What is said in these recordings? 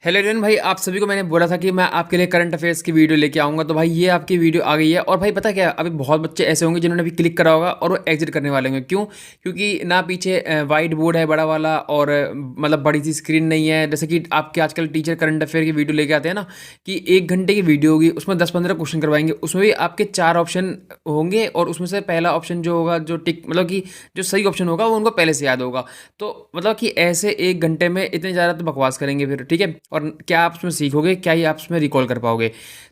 Hello everyone भाई, आप सभी को मैंने बोला था कि मैं आपके लिए करंट अफेयर्स की वीडियो लेके आऊंगा। तो भाई ये आपकी वीडियो आ गई है। और भाई पता क्या है, अभी बहुत बच्चे ऐसे होंगे जिन्होंने अभी क्लिक करा होगा और वो एग्जिट करने वाले होंगे। क्यों? क्योंकि ना पीछे वाइट बोर्ड है बड़ा वाला, और मतलब बड़ी सी स्क्रीन नहीं है। जैसे कि आपके आजकल टीचर करंट अफेयर की वीडियो लेके आते हैं ना, कि 1 घंटे की वीडियो होगी, उसमें 10-15 क्वेश्चन करवाएंगे। उसमें भी आपके 4 ऑप्शन होंगे, और उसमें से पहला ऑप्शन जो होगा, जो टिक मतलब कि जो सही ऑप्शन होगा, वो उनको पहले से याद होगा। तो मतलब कि ऐसे 1 घंटे में इतने ज़्यादा तो बकवास करेंगे फिर, ठीक है? और क्या आप उसमें सीखोगे? क्या ही आप उसमें रिकॉल कर पाओगे?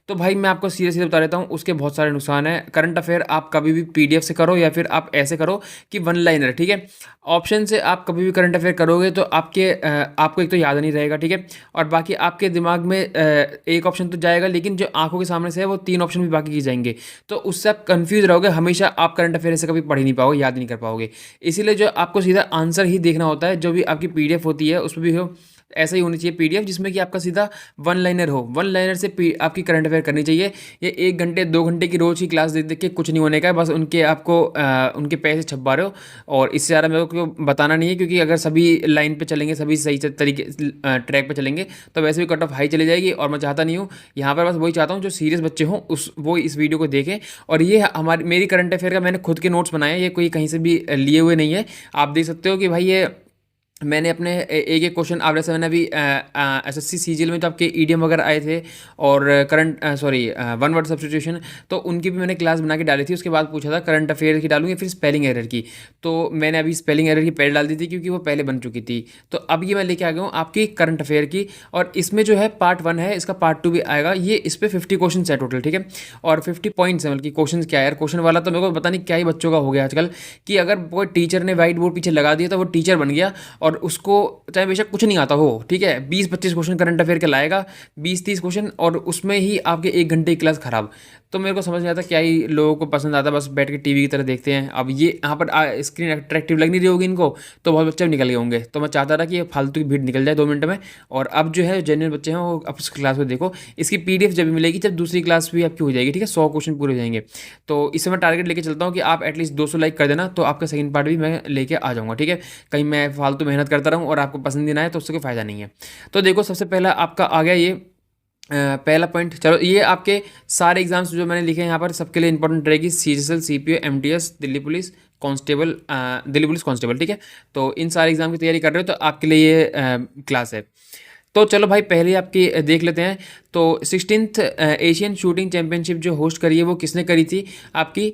तो भाई मैं आपको सीधे सीधे बता देता हूँ, उसके बहुत सारे नुकसान हैं। करंट अफेयर आप कभी भी पीडीएफ से करो, या फिर आप ऐसे करो कि वन लाइनर, ठीक है? ऑप्शन से आप कभी भी करंट अफेयर करोगे तो आपको एक तो याद नहीं रहेगा, ठीक है? और बाकी आपके दिमाग में एक ऑप्शन तो जाएगा, लेकिन जो आंखों के सामने से है वो 3 ऑप्शन भी बाकी की जाएंगे। तो उससे आप कंफ्यूज रहोगे हमेशा। आप करंट अफेयर से कभी पढ़ ही नहीं पाओगे, याद नहीं कर पाओगे। इसीलिए जो आपको सीधा आंसर ही देखना होता है, जो भी आपकी पीडीएफ होती है उसमें भी हो, ऐसा ही होनी चाहिए पीडीएफ, जिसमें कि आपका सीधा वन लाइनर हो। वन लाइनर से आपकी करंट अफेयर करनी चाहिए। ये 1 घंटे 2 घंटे की रोज की क्लास देख देख के कुछ नहीं होने का है। बस उनके पैसे छपवा रहे हो। और इससे ज़्यादा मेरे को बताना नहीं है, क्योंकि अगर सभी लाइन पे चलेंगे, सभी सही तरीके ट्रैक पे चलेंगे, तो वैसे भी कट ऑफ हाई चली जाएगी। और मैं चाहता नहीं हूँ यहाँ पर। बस वही चाहता हूँ जो सीरियस बच्चे हों वो इस वीडियो को देखें। और ये मेरी करंट अफेयर का मैंने खुद के नोट्स बनाए हैं, ये कोई कहीं से भी लिए हुए नहीं है। आप देख सकते हो कि भाई ये मैंने अपने एक एक क्वेश्चन, आप जैसे मैंने अभी एसएससी सीजीएल में तो आपके ईडीएम वगैरह आए थे, और current sorry one word substitution, तो उनकी भी मैंने क्लास बना के डाली थी। उसके बाद पूछा था करंट अफेयर की डालूंगी, फिर स्पेलिंग एरर की। तो मैंने अभी स्पेलिंग एरर की पहले डाल दी थी, क्योंकि वो पहले बन चुकी थी। तो अब ये मैं लेके आ गया हूँ आपकी करंट अफेयर की। और इसमें जो है पार्ट 1 है, इसका पार्ट 2 भी आएगा। ये इस पर 50 क्वेश्चन है टोटल, ठीक है? और 50 पॉइंट्स है। मतलब कि क्वेश्चन क्या है यार, क्वेश्चन वाला तो मेरे को पता नहीं क्या ही बच्चों का हो गया आजकल, कि अगर कोई टीचर ने व्हाइट बोर्ड पीछे लगा दिया तो वो टीचर बन गया। और उसको चाहे बेशक कुछ नहीं आता हो, ठीक है, 20-25 क्वेश्चन करंट अफेयर के लाएगा, 20-30 क्वेश्चन, और उसमें ही आपके 1 घंटे की क्लास खराब। तो मेरे को समझ नहीं आता क्या ही लोगों को पसंद आता, बस बैठ के टीवी की तरह देखते हैं। अब ये यहाँ पर स्क्रीन अट्रैक्टिव लग नहीं रही होगी इनको, तो बहुत बच्चे निकल गए होंगे। तो मैं चाहता था कि ये फालतू की भीड़ निकल जाए 2 मिनट में। और अब जो है जेन्युइन बच्चे हैं वो अब उस क्लास में देखो। इसकी पीडीएफ जब भी मिलेगी, जब दूसरी क्लास भी आपकी हो जाएगी, ठीक है, 100 क्वेश्चन पूरे हो जाएंगे। तो इससे मैं टारगेट लेके चलता हूँ कि आप एटलीस्ट 200 लाइक कर देना, तो आपका सेकंड पार्ट भी मैं लेके आ जाऊँगा, ठीक है? कहीं मैं फालतू मेहनत करता रहूँ और आपको पसंद ही ना आए, तो उससे कोई फ़ायदा नहीं है। तो देखो, सबसे पहला आपका आ गया ये पहला पॉइंट। चलो, ये आपके सारे एग्जाम्स जो मैंने लिखे हैं यहाँ पर, सबके लिए इंपॉर्टेंट रहेगी। CGL, CPO, MTS, Delhi police constable, Delhi police constable, ठीक है? तो इन सारे एग्जाम की तैयारी कर रहे हो तो आपके लिए ये क्लास है। तो चलो भाई, पहले आपकी देख लेते हैं। तो 16th एशियन शूटिंग चैंपियनशिप जो होस्ट करी है, वो किसने करी थी? आपकी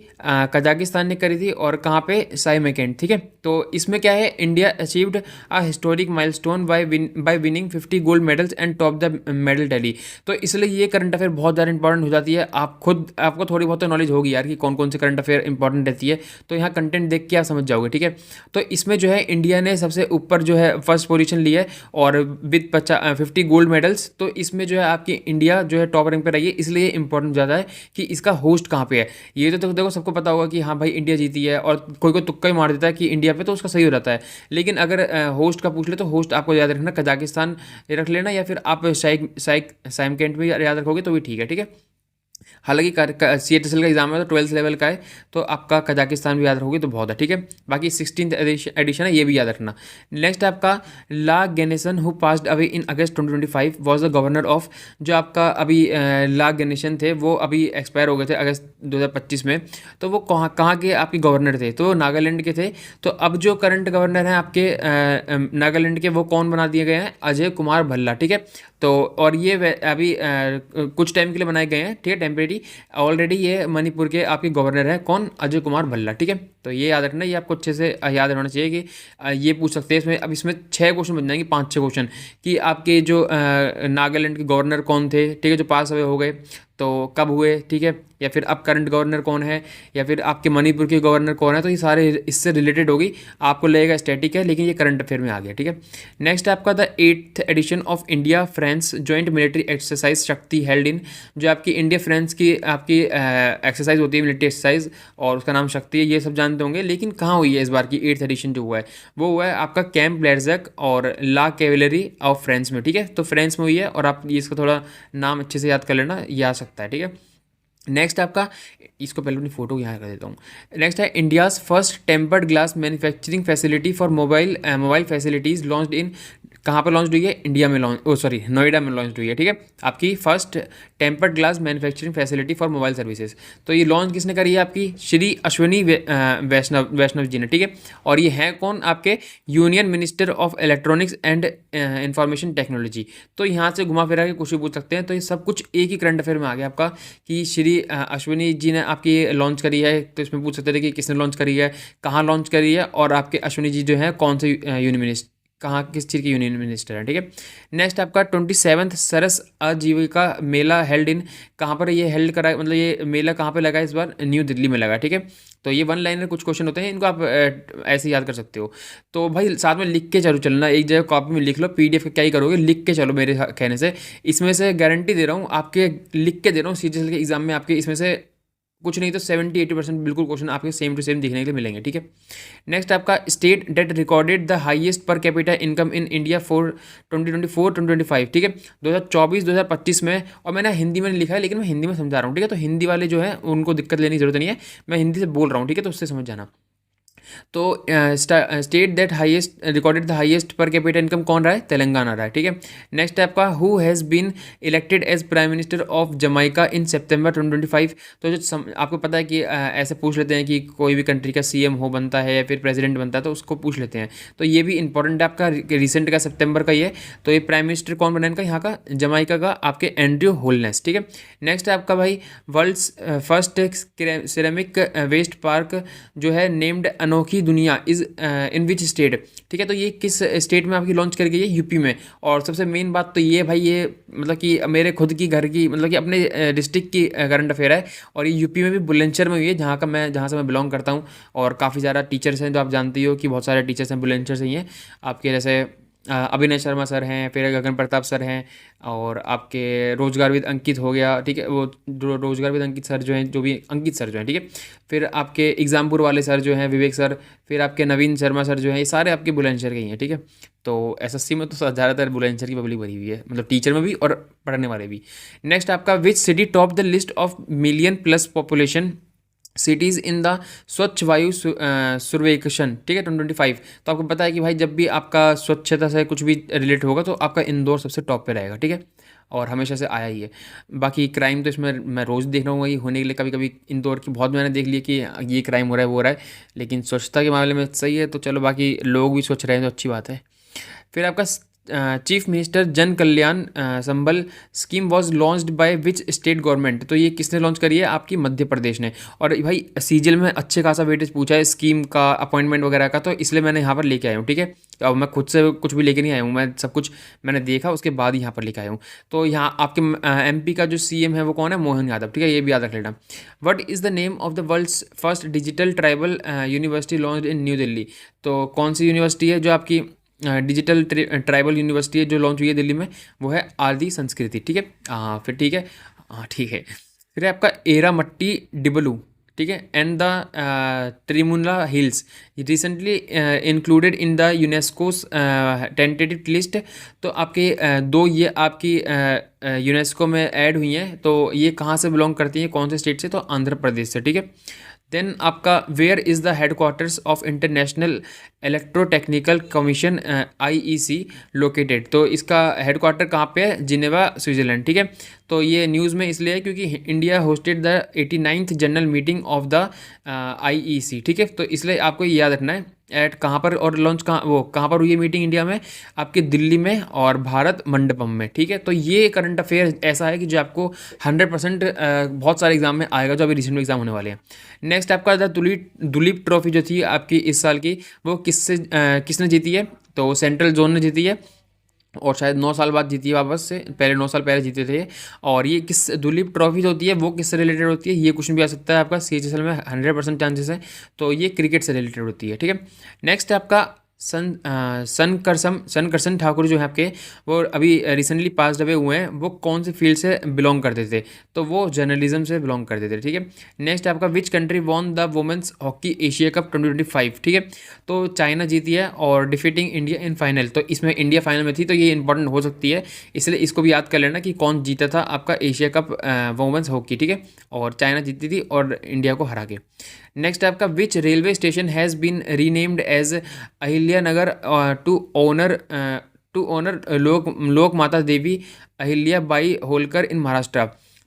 कजाकिस्तान ने करी थी। और कहाँ पे? साइमैकेंट, ठीक है? तो इसमें क्या है, India achieved a historic milestone bye winning 50 gold medals and top the medal tally. तो इसलिए ये करंट अफेयर बहुत ज़्यादा इंपॉर्टेंट हो जाती है। आपको थोड़ी बहुत नॉलेज होगी यार, कि कौन कौन से करंट अफेयर इंपॉर्टेंट रहती है। तो यहाँ कंटेंट देख के आप समझ जाओगे, ठीक है? तो इसमें जो है इंडिया ने सबसे ऊपर जो है फर्स्ट पोजीशन ली है, और विद 50 गोल्ड मेडल्स। तो इसमें जो है आपकी इंडिया जो है टॉप रैंक पे रही है। इसलिए इंपॉर्टेंट ज़्यादा है कि इसका होस्ट कहाँ पे है। ये तो देखो, सबको पता होगा कि हाँ भाई इंडिया जीती है, और कोई कोई तुक्का ही मार देता है कि इंडिया पे, तो उसका सही हो जाता है। लेकिन अगर होस्ट का पूछ ले, तो होस्ट आपको याद रखना कजाकिस्तान रख लेना, या फिर आप साइमकेंट में याद रखोगे तो भी ठीक है, ठीक है? हालांकि CHSL का एग्जाम है तो 12th लेवल का है, तो आपका कजाकिस्तान भी याद रखोगे तो बहुत है, ठीक है? बाकी 16th एडिशन है, ये भी याद रखना। नेक्स्ट आपका La Ganesan who passed away in August 2025 was the governor of. जो आपका अभी ला गणेशन थे, वो अभी एक्सपायर हो गए थे अगस्त 2025 में। तो वो कहाँ कहाँ के आपके गवर्नर थे? तो नागालैंड के थे। तो अब जो करंट गवर्नर हैं आपके नागालैंड के, वो कौन बना दिए गए हैं? अजय कुमार भल्ला, ठीक है? तो और ये अभी कुछ टाइम के लिए बनाए गए हैं, ठीक है, टेम्परेरी। ऑलरेडी ये मणिपुर के आपके गवर्नर हैं, कौन? अजय कुमार भल्ला, ठीक है? तो ये याद रखना, ये आपको अच्छे से याद रहना चाहिए कि ये पूछ सकते हैं इसमें। अब इसमें 6 क्वेश्चन बन जाएंगे, 5-6 क्वेश्चन, कि आपके जो नागालैंड के गवर्नर कौन थे, ठीक है, जो पास अवे हो गए, तो कब हुए, ठीक है? या फिर अब करंट गवर्नर कौन है, या फिर आपके मणिपुर के गवर्नर कौन है। तो ये सारे इससे रिलेटेड होगी। आपको लगेगा स्टैटिक है, लेकिन ये करंट अफेयर में आ गया, ठीक है? नेक्स्ट आपका the 8th edition of India France joint military exercise Shakti held in. जो आपकी इंडिया फ्रांस की आपकी एक्सरसाइज होती है, मिलिट्री एक्सरसाइज, और उसका नाम शक्ति है, ये सब जानते होंगे। लेकिन कहाँ हुई है इस बार की 8th एडिशन जो हुआ है, वो हुआ है आपका कैंप ब्लेरजक और ला कैवेलरी ऑफ फ्रांस में, ठीक है? तो फ्रांस में हुई है, और आप इसका थोड़ा नाम अच्छे से याद कर लेना, ये आ सकता है, ठीक है? नेक्स्ट आपका, इसको पहले अपनी फोटो यहाँ कर देता हूँ। नेक्स्ट है India's first tempered glass manufacturing facility for mobile facilities launched in कहाँ पर लॉन्च हुई है? इंडिया में लॉन्च, सॉरी नोएडा में लॉन्च हुई है, ठीक है। आपकी first tempered glass manufacturing facility for mobile services. तो ये लॉन्च किसने करी है? आपकी श्री अश्विनी वैष्णव जी ने, ठीक है। और ये हैं कौन? आपके union minister of electronics and information technology. तो यहाँ से घुमा फिरा के कुछ भी पूछ सकते हैं। तो ये सब कुछ एक ही करंट अफेयर में आ गया आपका कि श्री अश्विनी जी ने आपकी लॉन्च करी है। तो इसमें पूछ सकते थे कि किसने लॉन्च करी है, कहाँ लॉन्च करी है, और आपके अश्विनी जी जो है कौन से यूनियन मिनिस्टर, कहाँ किस चीज़ के यूनियन मिनिस्टर है, ठीक है। नेक्स्ट आपका 27th सरस आजीविका मेला हेल्ड इन, कहाँ पर ये हेल्ड करा, मतलब ये मेला कहाँ पे लगा? इस बार न्यू दिल्ली में लगा, ठीक है। तो ये वन लाइनर कुछ क्वेश्चन होते हैं, इनको आप ऐसे याद कर सकते हो। तो भाई साथ में लिख के चलो चलना, एक जगह कॉपी में लिख लो, पीडीएफ का क्या ही करोगे, लिख के चलो मेरे कहने से। इसमें से गारंटी दे रहा हूँ आपके, लिख के दे रहा हूँ, सीजीएल के एग्जाम में आपके इसमें से कुछ नहीं तो 70-80% बिल्कुल क्वेश्चन आपके सेम टू सेम दिखने के लिए मिलेंगे, ठीक है। नेक्स्ट आपका state that recorded the highest per capita income in India for 2024-2025, ठीक है। 2024-2025 में, और मैंने हिंदी में लिखा है लेकिन मैं हिंदी में समझा रहा हूँ, ठीक है। तो हिंदी वाले जो है उनको दिक्कत लेने की जरूरत नहीं है, मैं हिंदी से बोल रहा हूँ, ठीक है, तो उससे समझ जाना। तो state that highest recorded the highest per capita income कौन रहा है? तेलंगाना रहा है, ठीक है। नेक्स्ट है आपका who has been elected as prime minister of Jamaica in September 2025। तो जो आपको पता है कि ऐसे पूछ लेते हैं कि कोई भी कंट्री का सीएम हो बनता है या फिर प्रेसिडेंट बनता है, तो उसको पूछ लेते हैं। तो ये भी इंपॉर्टेंट है आपका, रिसेंट का सितंबर का ये। तो ये प्राइम मिनिस्टर कौन बना इनका यहाँ का? जमाइका का आपके एंड्रयू होलनेस, ठीक है। नेक्स्ट है आपका भाई world's first ceramic waste park जो है नेम्ड अनोखी दुनिया इज इन विच स्टेट, ठीक है। तो ये किस स्टेट में आपकी लॉन्च कर गई है? यूपी में। और सबसे मेन बात तो ये भाई, ये मतलब कि मेरे खुद की घर की, मतलब कि अपने डिस्ट्रिक्ट की करंट अफेयर है, और ये यूपी में भी बुलंदशहर में हुई है, जहाँ से मैं बिलोंग करता हूँ। और काफ़ी ज़्यादा टीचर्स हैं, जो आप जानती हो कि बहुत सारे टीचर्स हैं बुलंदशहर से ही हैं आपके, जैसे अभिनय शर्मा सर हैं, फिर गगन प्रताप सर हैं, और आपके रोजगारविद अंकित हो गया, ठीक है। वो रोजगारविद अंकित सर जो हैं, जो भी अंकित सर जो हैं, ठीक है। फिर आपके एग्जामपुर वाले सर जो हैं विवेक सर, फिर आपके नवीन शर्मा सर जो हैं, ये सारे आपके बुलंदशहर के ही हैं, ठीक है। तो एसएससी में तो ज़्यादातर बुलंदशहर की पब्लिक भरी हुई है, मतलब टीचर में भी और पढ़ने वाले भी। नेक्स्ट आपका which city top the list of million plus population cities in the स्वच्छ वायु सर्वेक्षण, ठीक है, 2025। तो आपको पता है कि भाई जब भी आपका स्वच्छता से कुछ भी रिलेट होगा तो आपका इंदौर सबसे टॉप पे रहेगा, ठीक है। और हमेशा से आया ही है। बाकी क्राइम तो इसमें मैं रोज़ देख रहा हूँ, वही होने के लिए कभी कभी इंदौर की बहुत मैंने देख लिया कि ये क्राइम हो रहा है, वो हो रहा है, लेकिन स्वच्छता के मामले में सही है। तो चलो, बाकी लोग भी स्वच्छ रहे हैं तो अच्छी बात है। फिर आपका chief minister Jan Kalyan Sambal scheme was launched by which state government. तो ये किसने लॉन्च करी है? आपकी मध्य प्रदेश ने। और भाई सीजीएल में अच्छे खासा वेटेज पूछा है स्कीम का, अपॉइंटमेंट वगैरह का, तो इसलिए मैंने यहाँ पर लेके आया हूँ, ठीक है। अब मैं खुद से कुछ भी लेके नहीं आया हूँ, मैं सब कुछ मैंने देखा उसके बाद ही यहाँ पर लेके आया हूँ। तो यहाँ आपके एमपी का जो सीएम है वो कौन है? मोहन यादव, ठीक है, ये भी याद रख लेना। What is the name of the world's first digital tribal university launched in new Delhi. तो कौन सी यूनिवर्सिटी है जो आपकी डिजिटल ट्राइबल यूनिवर्सिटी है जो लॉन्च हुई है दिल्ली में? वो है आदि संस्कृति, ठीक है। हाँ फिर ठीक है, हाँ ठीक है। फिर आपका एरामट्टी डिबलू, ठीक है, and the Tirumala hills recently included in the UNESCO's tentative list. तो आपके दो ये आपकी यूनेस्को में ऐड हुई हैं। तो ये कहाँ से बिलोंग करती हैं, कौन से स्टेट से? तो आंध्र प्रदेश से, ठीक है। देन आपका where is the headquarters of international electrotechnical commission IEC located. तो इसका हेडक्वार्टर कहाँ पे है? जिनेवा, स्विट्ज़रलैंड, ठीक है। तो ये न्यूज़ में इसलिए है क्योंकि India hosted the 89th general meeting of the IEC, ठीक है। तो इसलिए आपको ये याद रखना है एट कहाँ पर, और लॉन्च कहाँ पर हुई है मीटिंग इंडिया में? आपके दिल्ली में और भारत मंडपम में, ठीक है। तो ये करंट अफेयर ऐसा है कि जो आपको 100% बहुत सारे एग्जाम में आएगा, जो अभी रिसेंट में एग्जाम होने वाले हैं। नेक्स्ट आपका द दुलीप ट्रॉफी जो थी आपकी इस साल की, वो किसने जीती है? तो सेंट्रल जोन ने जीती है, और शायद 9 साल बाद जीती है वापस से, पहले 9 साल पहले जीते थे। और ये किस दुलीप ट्रॉफी जो होती है वो किससे रिलेटेड होती है? ये क्वेश्चन भी आ सकता है आपका CHSL में, 100% चांसेस है। तो ये क्रिकेट से रिलेटेड होती है, ठीक है। नेक्स्ट है आपका सनकरसन ठाकुर जो है आपके, वो अभी रिसेंटली पास अवे हुए हैं। वो कौन से फील्ड से बिलोंग करते थे? तो वो जर्नलिज्म से बिलोंग करते थे, ठीक है। नेक्स्ट आपका which country won the women's hockey Asia cup 2025, ठीक है। तो चाइना जीती है और डिफीटिंग इंडिया इन फाइनल। तो इसमें इंडिया फाइनल में थी, तो ये इंपॉर्टेंट हो सकती है, इसलिए इसको भी याद कर लेना कि कौन जीता था आपका एशिया कप वुमेन्स हॉकी, ठीक है। और चाइना जीती थी और इंडिया को हरा के। नेक्स्ट आपका which railway station has been renamed as Ahilya Nagar to honour Lok Mata Devi Ahilya Bai Holkar in Maharashtra.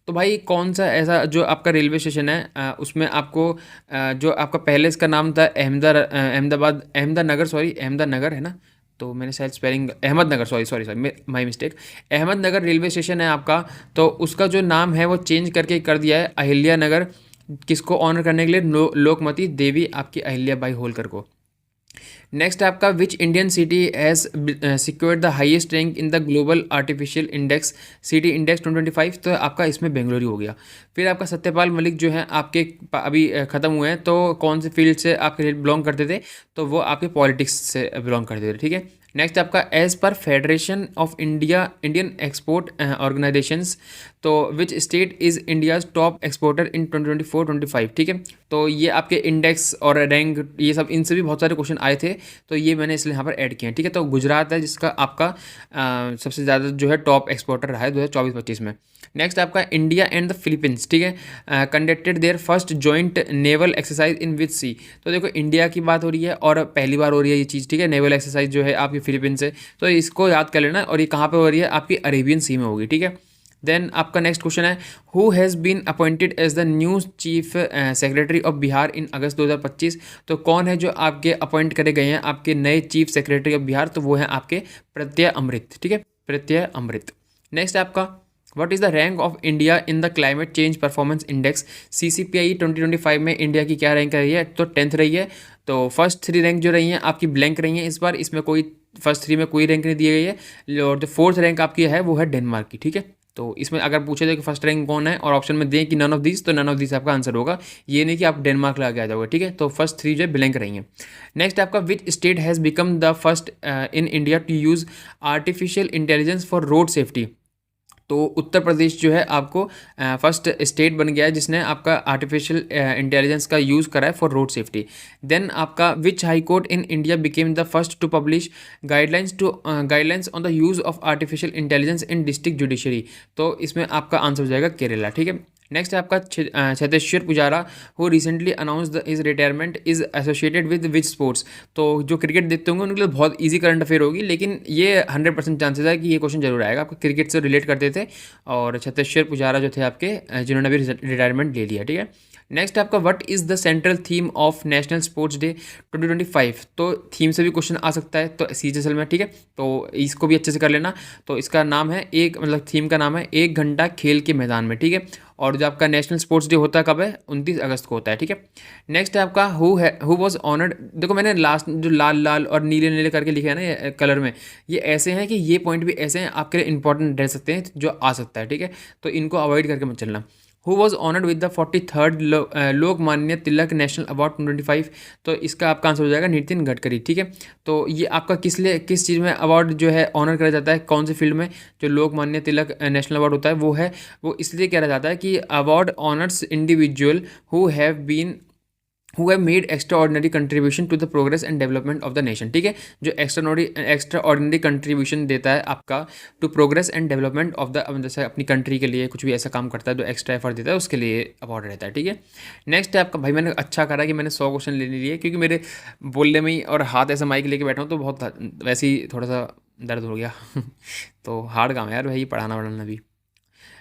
तो भाई कौन सा ऐसा जो आपका रेलवे स्टेशन है उसमें आपको जो आपका पहले इसका नाम था अहमदानगर, सॉरी अहमदानगर है ना, तो मैंने शायद spelling Ahmednagar, sorry sorry sorry my mistake, Ahmednagar railway station है आपका, तो उसका जो नाम है वो चेंज करके कर दिया है अहिल्या नगर, किसको ऑनर करने के लिए, लोकमती देवी आपकी अहिल्या बाई होलकर को। नेक्स्ट आपका which Indian city has secured the highest rank in the global artificial index city index 2025, तो आपका इसमें बेंगलुरु हो गया। फिर आपका सत्यपाल मलिक जो है आपके अभी ख़त्म हुए हैं, तो कौन से फील्ड से आपके बिलोंग करते थे, तो वो आपके पॉलिटिक्स से बिलोंग करते थे, ठीक है। नेक्स्ट आपका as per federation of Indian export organisations, तो which state is India's top exporter in 2024-25, ठीक है। तो ये आपके इंडेक्स और रैंक ये सब इनसे भी बहुत सारे क्वेश्चन आए थे, तो ये मैंने इसलिए यहाँ पर ऐड किए हैं, ठीक है। तो गुजरात है जिसका आपका सबसे ज़्यादा जो है टॉप एक्सपोर्टर रहा है 2024-25 में। नेक्स्ट आपका इंडिया एंड द फिलीपींस, ठीक है, conducted their first joint naval exercise in which sea. तो देखो इंडिया की बात हो रही है और पहली बार हो रही है ये चीज़, ठीक है, नेवल एक्सरसाइज जो है आपकी फिलीपींस से, तो इसको याद कर लेना, और ये कहाँ पे हो रही है, आपकी अरेबियन सी में होगी, ठीक है। देन आपका नेक्स्ट क्वेश्चन है who has been appointed as the new chief secretary of Bihar in August 2025। तो कौन है जो आपके अपॉइंट करे गए हैं आपके नए चीफ सेक्रेटरी ऑफ बिहार, तो वो है आपके प्रत्यय अमृत, ठीक है, प्रत्यय अमृत। नेक्स्ट आपका what is the rank of India in the climate change performance index CCPI 2025 में इंडिया की क्या रैंक रही है, तो 10th रही है। तो फर्स्ट 3 रैंक जो रही हैं आपकी ब्लैंक रही हैं इस बार, इसमें कोई फर्स्ट 3 में कोई रैंक नहीं दी गई है, और जो 4th रैंक आपकी है वो है डेनमार्क की, ठीक है। तो इसमें अगर पूछे जाए कि फर्स्ट रैंक कौन है और ऑप्शन में दें कि नन ऑफ दिस, तो नन ऑफ दिस आपका आंसर होगा, ये नहीं कि आप डेनमार्क लगा के आ जाओगे, ठीक है। तो फर्स्ट 3 जो है ब्लैंक रही हैं। नेक्स्ट आपका which state has become the first in India to use artificial intelligence for road safety. तो उत्तर प्रदेश जो है आपको फर्स्ट स्टेट बन गया है जिसने आपका आर्टिफिशियल इंटेलिजेंस का यूज़ करा है फॉर रोड सेफ्टी। देन आपका which high court in India became the first to publish guidelines on the use of artificial intelligence in district judiciary. तो इसमें आपका आंसर हो जाएगा केरला, ठीक है। नेक्स्ट है आपका Cheteshwar Pujara who recently announce is retirement is associated with which sports. तो जो क्रिकेट देखते होंगे उनके लिए बहुत इजी करंट अफेयर होगी, लेकिन ये 100% चांसेस है कि ये क्वेश्चन जरूर आएगा, आपको क्रिकेट से रिलेट करते थे। और चेतेश्वर पुजारा जो थे आपके जिन्होंने अभी रिटायरमेंट ले लिया, ठीक है। नेक्स्ट आपका what is the central theme of national sports day 2025। तो थीम से भी क्वेश्चन आ सकता है, तो CGSL में, ठीक है। तो इसको भी अच्छे से कर लेना। तो इसका नाम है थीम का नाम है 1 घंटा खेल के मैदान में, ठीक है। और जो आपका नेशनल स्पोर्ट्स डे होता है कब है, 29 अगस्त को होता है, ठीक है। नेक्स्ट है आपका हु वॉज ऑनर्ड। देखो मैंने लास्ट जो लाल लाल और नीले नीले करके लिखे है ना ये कलर में, ये ऐसे हैं कि ये पॉइंट भी ऐसे हैं आपके लिए इंपॉर्टेंट रह सकते हैं जो आ सकता है, ठीक है। तो इनको अवॉइड करके मत चलना। Who was honoured with the 43rd Lokmanya Tilak national award 2025। तो इसका आपका आंसर हो जाएगा नितिन गडकरी, ठीक है। तो ये आपका किस चीज़ में अवार्ड जो है ऑनर करा जाता है, कौन से फील्ड में जो लोकमान्य तिलक नेशनल अवार्ड होता है वो इसलिए कहा जाता है कि award honours individual who have made extraordinary contribution to the progress and development of the nation, ठीक है। जो एक्स्ट्राऑर्डिनरी कंट्रीब्यूशन देता है आपका to progress and development of the, जैसे अपनी कंट्री के लिए कुछ भी ऐसा काम करता है जो एक्स्ट्रा एफर्ट देता है, उसके लिए अवार्ड रहता है, ठीक है। नेक्स्ट है आपका, भाई मैंने अच्छा करा कि मैंने 100 क्वेश्चन ले लिए, क्योंकि मेरे बोलने में ही और हाथ ऐसा माइक लेके बैठा हूँ तो बहुत वैसे ही थोड़ा सा दर्द हो गया तो हार्ड काम है यार भाई पढ़ाना वढ़ाना भी।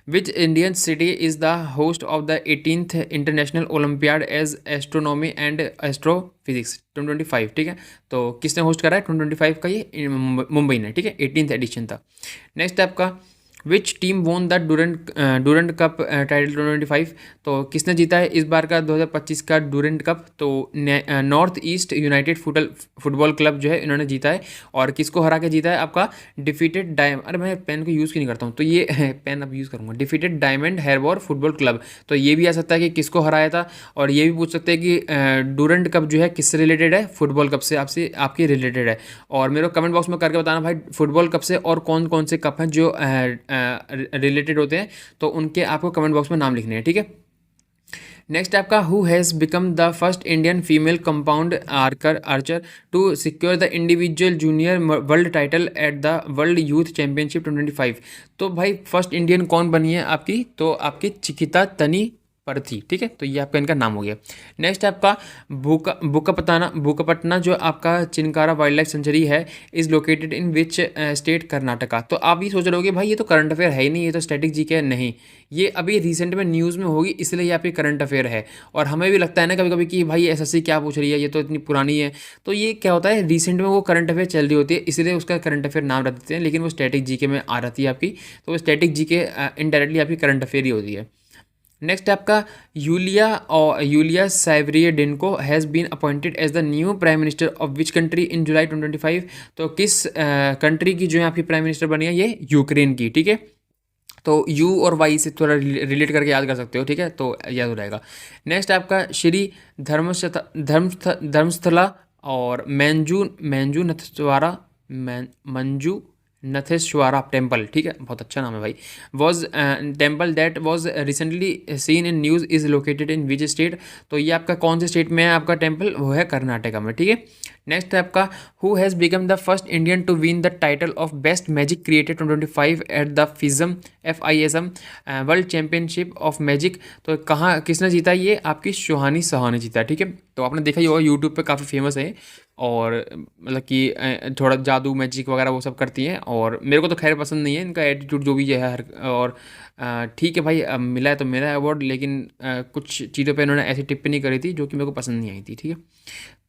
Which Indian city is the host of the 18th International Olympiad as Astronomy and Astrophysics 2025, ठीक है। तो किसने होस्ट करा है 2025 का, ये मुंबई ने, ठीक है, 18th एडिशन था। नेक्स्ट आपका which team won the Durand cup title 2025। तो किसने जीता है इस बार का 2025 का डूरंट कप, तो north east United football club जो है इन्होंने जीता है। और किसको हरा के जीता है आपका डिफीटेड डायमंड, अरे मैं पेन को यूज़ क्यों नहीं करता हूँ, तो ये पेन अब यूज़ करूँगा, defeated Diamond Harbour football club. तो ये भी आ सकता है कि किसको हराया था, और ये भी पूछ सकते हैं कि डूरंट कप जो है किससे रिलेटेड है, फुटबॉल कप से आपके रिलेटेड है। और मेरे को कमेंट बॉक्स में करके बताना भाई फुटबॉल कप से और कौन कौन से कप हैं जो रिलेटेड होते हैं, तो उनके आपको कमेंट बॉक्स में नाम लिखने हैं, ठीक है। नेक्स्ट आपका who has become the first Indian female compound archer to secure the individual junior world title at the world youth championship 2025। तो भाई फर्स्ट इंडियन कौन बनी है आपकी, तो आपकी चिकिता तनी पर्थी, ठीक है। तो ये आपका इनका नाम हो गया। नेक्स्ट है आपका बुकापटना जो आपका चिनकारा वाइल्ड लाइफ सेंचुरी है is located in which state, Karnataka. तो आप ये सोच रहे होगे भाई ये तो करंट अफेयर है ही नहीं, ये तो स्टैटिक जीके है। नहीं, ये अभी रिसेंट में न्यूज़ में होगी, इसलिए ये आपकी करंट अफेयर है। और हमें भी लगता है ना कभी कभी कि भाई एसएससी क्या पूछ रही है, ये तो इतनी पुरानी है। तो ये क्या होता है, रिसेंट में वो करंट अफेयर चल रही होती है, इसलिए उसका करंट अफेयर नाम रख देते हैं, लेकिन वो स्टैटिक जीके में आ रहती है आपकी। तो वो स्टैटिक जीके इनडायरेक्टली आपकी करंट अफेयर ही होती है। नेक्स्ट आपका Yulia Svyrydenko has been appointed as the new prime minister of which country in July 2025। तो किस कंट्री की जो है आपकी प्राइम मिनिस्टर बनी है, ये यूक्रेन की, ठीक है। तो यू और वाई से थोड़ा रिलेट करके याद कर सकते हो, ठीक है, तो याद हो जाएगा। नेक्स्ट आपका श्री धर्मस्थला और मंजू नथेश्वरा टेम्पल, ठीक है, बहुत अच्छा नाम है भाई। Was temple that was recently seen in news is located in which state. तो ये आपका कौन से स्टेट में है आपका टेम्पल, वो है कर्नाटका में, ठीक है। नेक्स्ट है आपका who has become the first Indian to win the title of best magic creator 2025 at the FISM world championship of magic. तो कहाँ किसने जीता, ये आपकी सुहानी साहा ने जीता, ठीक है। तो आपने देखा ही होगा यूट्यूब पे काफ़ी फेमस है, और मतलब कि थोड़ा जादू मैजिक वगैरह वो सब करती हैं, और मेरे को तो खैर पसंद नहीं है इनका एटीट्यूड जो भी है हर। और ठीक है भाई, मिला है तो मेरा अवार्ड, लेकिन कुछ चीज़ों पे इन्होंने ऐसी टिप्पणी करी थी जो कि मेरे को पसंद नहीं आई थी, ठीक है।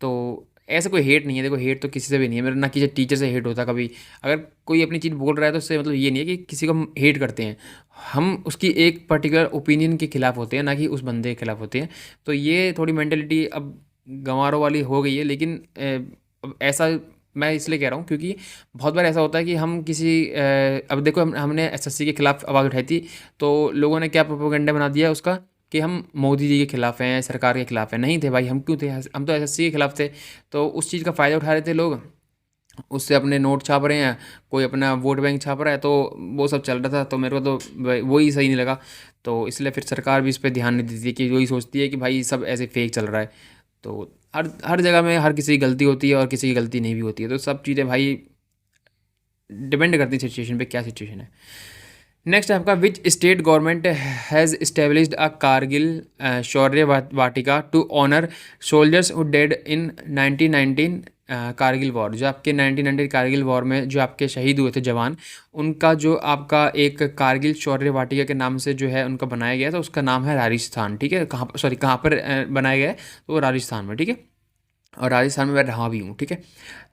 तो ऐसा कोई हेट नहीं है, देखो हेट तो किसी से भी नहीं है, मेरा ना किसी टीचर से हेट होता कभी। अगर कोई अपनी चीज़ बोल रहा है तो उससे मतलब ये नहीं है कि किसी को हम हेट करते हैं, हम उसकी एक पर्टिकुलर ओपिनियन के खिलाफ होते हैं, ना कि उस बंदे के खिलाफ होते हैं। तो ये थोड़ी मेंटेलिटी अब गंवारों वाली हो गई है, लेकिन अब ऐसा मैं इसलिए कह रहा हूँ क्योंकि बहुत बार ऐसा होता है कि हम किसी अब देखो हमने एसएससी के खिलाफ आवाज़ उठाई थी, तो लोगों ने क्या प्रोपेगेंडा बना दिया उसका कि हम मोदी जी के खिलाफ हैं, सरकार के खिलाफ हैं। नहीं थे भाई, हम क्यों थे, हम तो एसएससी के खिलाफ थे। तो उस चीज़ का फ़ायदा उठा रहे थे लोग, उससे अपने नोट छाप रहे हैं, कोई अपना वोट बैंक छाप रहा है, तो वो सब चल रहा था। तो मेरे को तो वही सही नहीं लगा, तो इसलिए फिर सरकार भी इस पर ध्यान नहीं देती कि वही सोचती है कि भाई सब ऐसे फेक चल रहा है। तो हर हर जगह में हर किसी की गलती होती है और किसी की गलती नहीं भी होती है। तो सब चीज़ें भाई डिपेंड करती है सिचुएशन पे, क्या सिचुएशन है। नेक्स्ट आपका which state government has established a Kargil Shaurya Vatika to honour soldiers who dead in 1919 Kargil war. जो आपके 1919 कारगिल वॉर में जो आपके शहीद हुए थे जवान, उनका जो आपका एक कारगिल शौर्य वाटिका के नाम से जो है उनका बनाया गया था, उसका नाम है राजस्थान, ठीक है। कहाँ पर बनाया गया है, तो वो राजस्थान में, ठीक है। और राजस्थान में मैं रहा भी हूँ, ठीक है।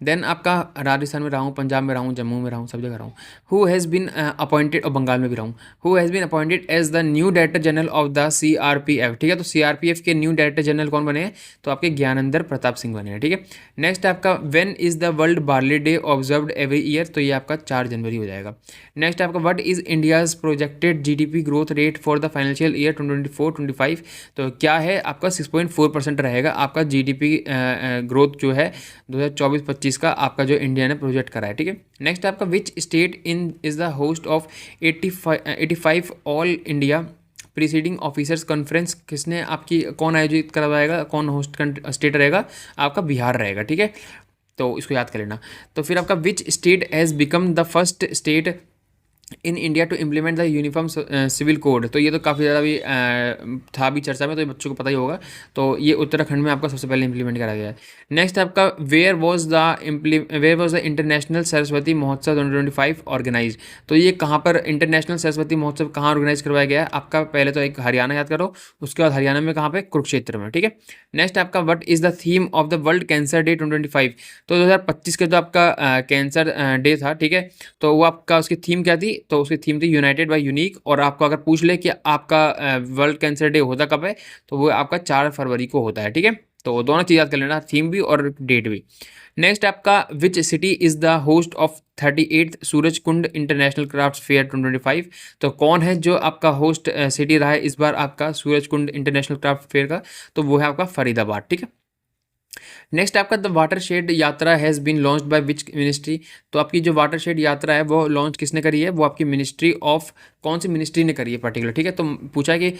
देन आपका राजस्थान में रहा हूँ, पंजाब में रहा हूँ, जम्मू में रहा हूँ, सब जगह रहा हूँ। हु हैज़ बीन अपॉइंटेड, और बंगाल में भी रहा हूँ। Who has been appointed as the new director general of the CRPF, ठीक है। तो CRPF के न्यू डायरेक्टर जनरल कौन बने हैं, तो आपके ज्ञानेंद्र प्रताप सिंह बने हैं, ठीक है। नेक्स्ट आपका when is the world barley day observed every year. तो ये आपका 4 जनवरी हो जाएगा। नेक्स्ट आपका what is India's projected GDP growth rate for the financial year 2024-25। तो क्या है आपका 6.4% रहेगा आपका GDP ग्रोथ जो है 2024-25 का आपका जो इंडिया ने प्रोजेक्ट करा है, ठीक है। नेक्स्ट आपका which state in is the host of 85 all India preceding officers conference. किसने आपकी, कौन आयोजित करवाएगा, कौन होस्ट स्टेट रहेगा, आपका बिहार रहेगा, ठीक है। तो इसको याद कर लेना। तो फिर आपका which state has become the first state in India to implement the uniform civil code. तो ये तो काफ़ी ज़्यादा भी था भी चर्चा में, तो ये बच्चों को पता ही होगा। तो ये उत्तराखंड में आपका सबसे पहले इम्प्लीमेंट करा गया है। नेक्स्ट आपका where was the international Saraswati Mahotsav 2025 organise. तो ये कहाँ पर इंटरनेशनल सरस्वती महोत्सव कहाँ ऑर्गेनाइज करवाया गया है आपका, पहले तो एक हरियाणा याद करो, उसके बाद हरियाणा में कहाँ पे, कुरुक्षेत्र में, ठीक है। नेक्स्ट आपका what is the theme of the world cancer day 2025। तो 2025 का जो आपका कैंसर डे था, ठीक है, तो वो आपका उसकी थीम क्या थी, तो उसकी थीम थी यूनाइटेड बाय यूनिक। और आपको अगर पूछ ले कि आपका वर्ल्ड कैंसर डे होता कब है, तो वो आपका 4 फरवरी को होता है, ठीक है। तो दोनों चीज़ याद कर लेना, थीम भी और डेट भी। नेक्स्ट आपका which city is the host of 38th Suraj Kund international craft fair 2025। तो कौन है जो आपका होस्ट सिटी रहा है इस बार आपका Suraj Kund international craft fair का, तो वो है आपका फरीदाबाद, ठीक है। नेक्स्ट आपका the watershed yatra has been launch by which ministry. तो आपकी जो वाटर शेड यात्रा है वो लॉन्च किसने करी है, वो आपकी मिनिस्ट्री ऑफ, कौन सी मिनिस्ट्री ने करी है पर्टिकुलर, ठीक है। तो पूछा है कि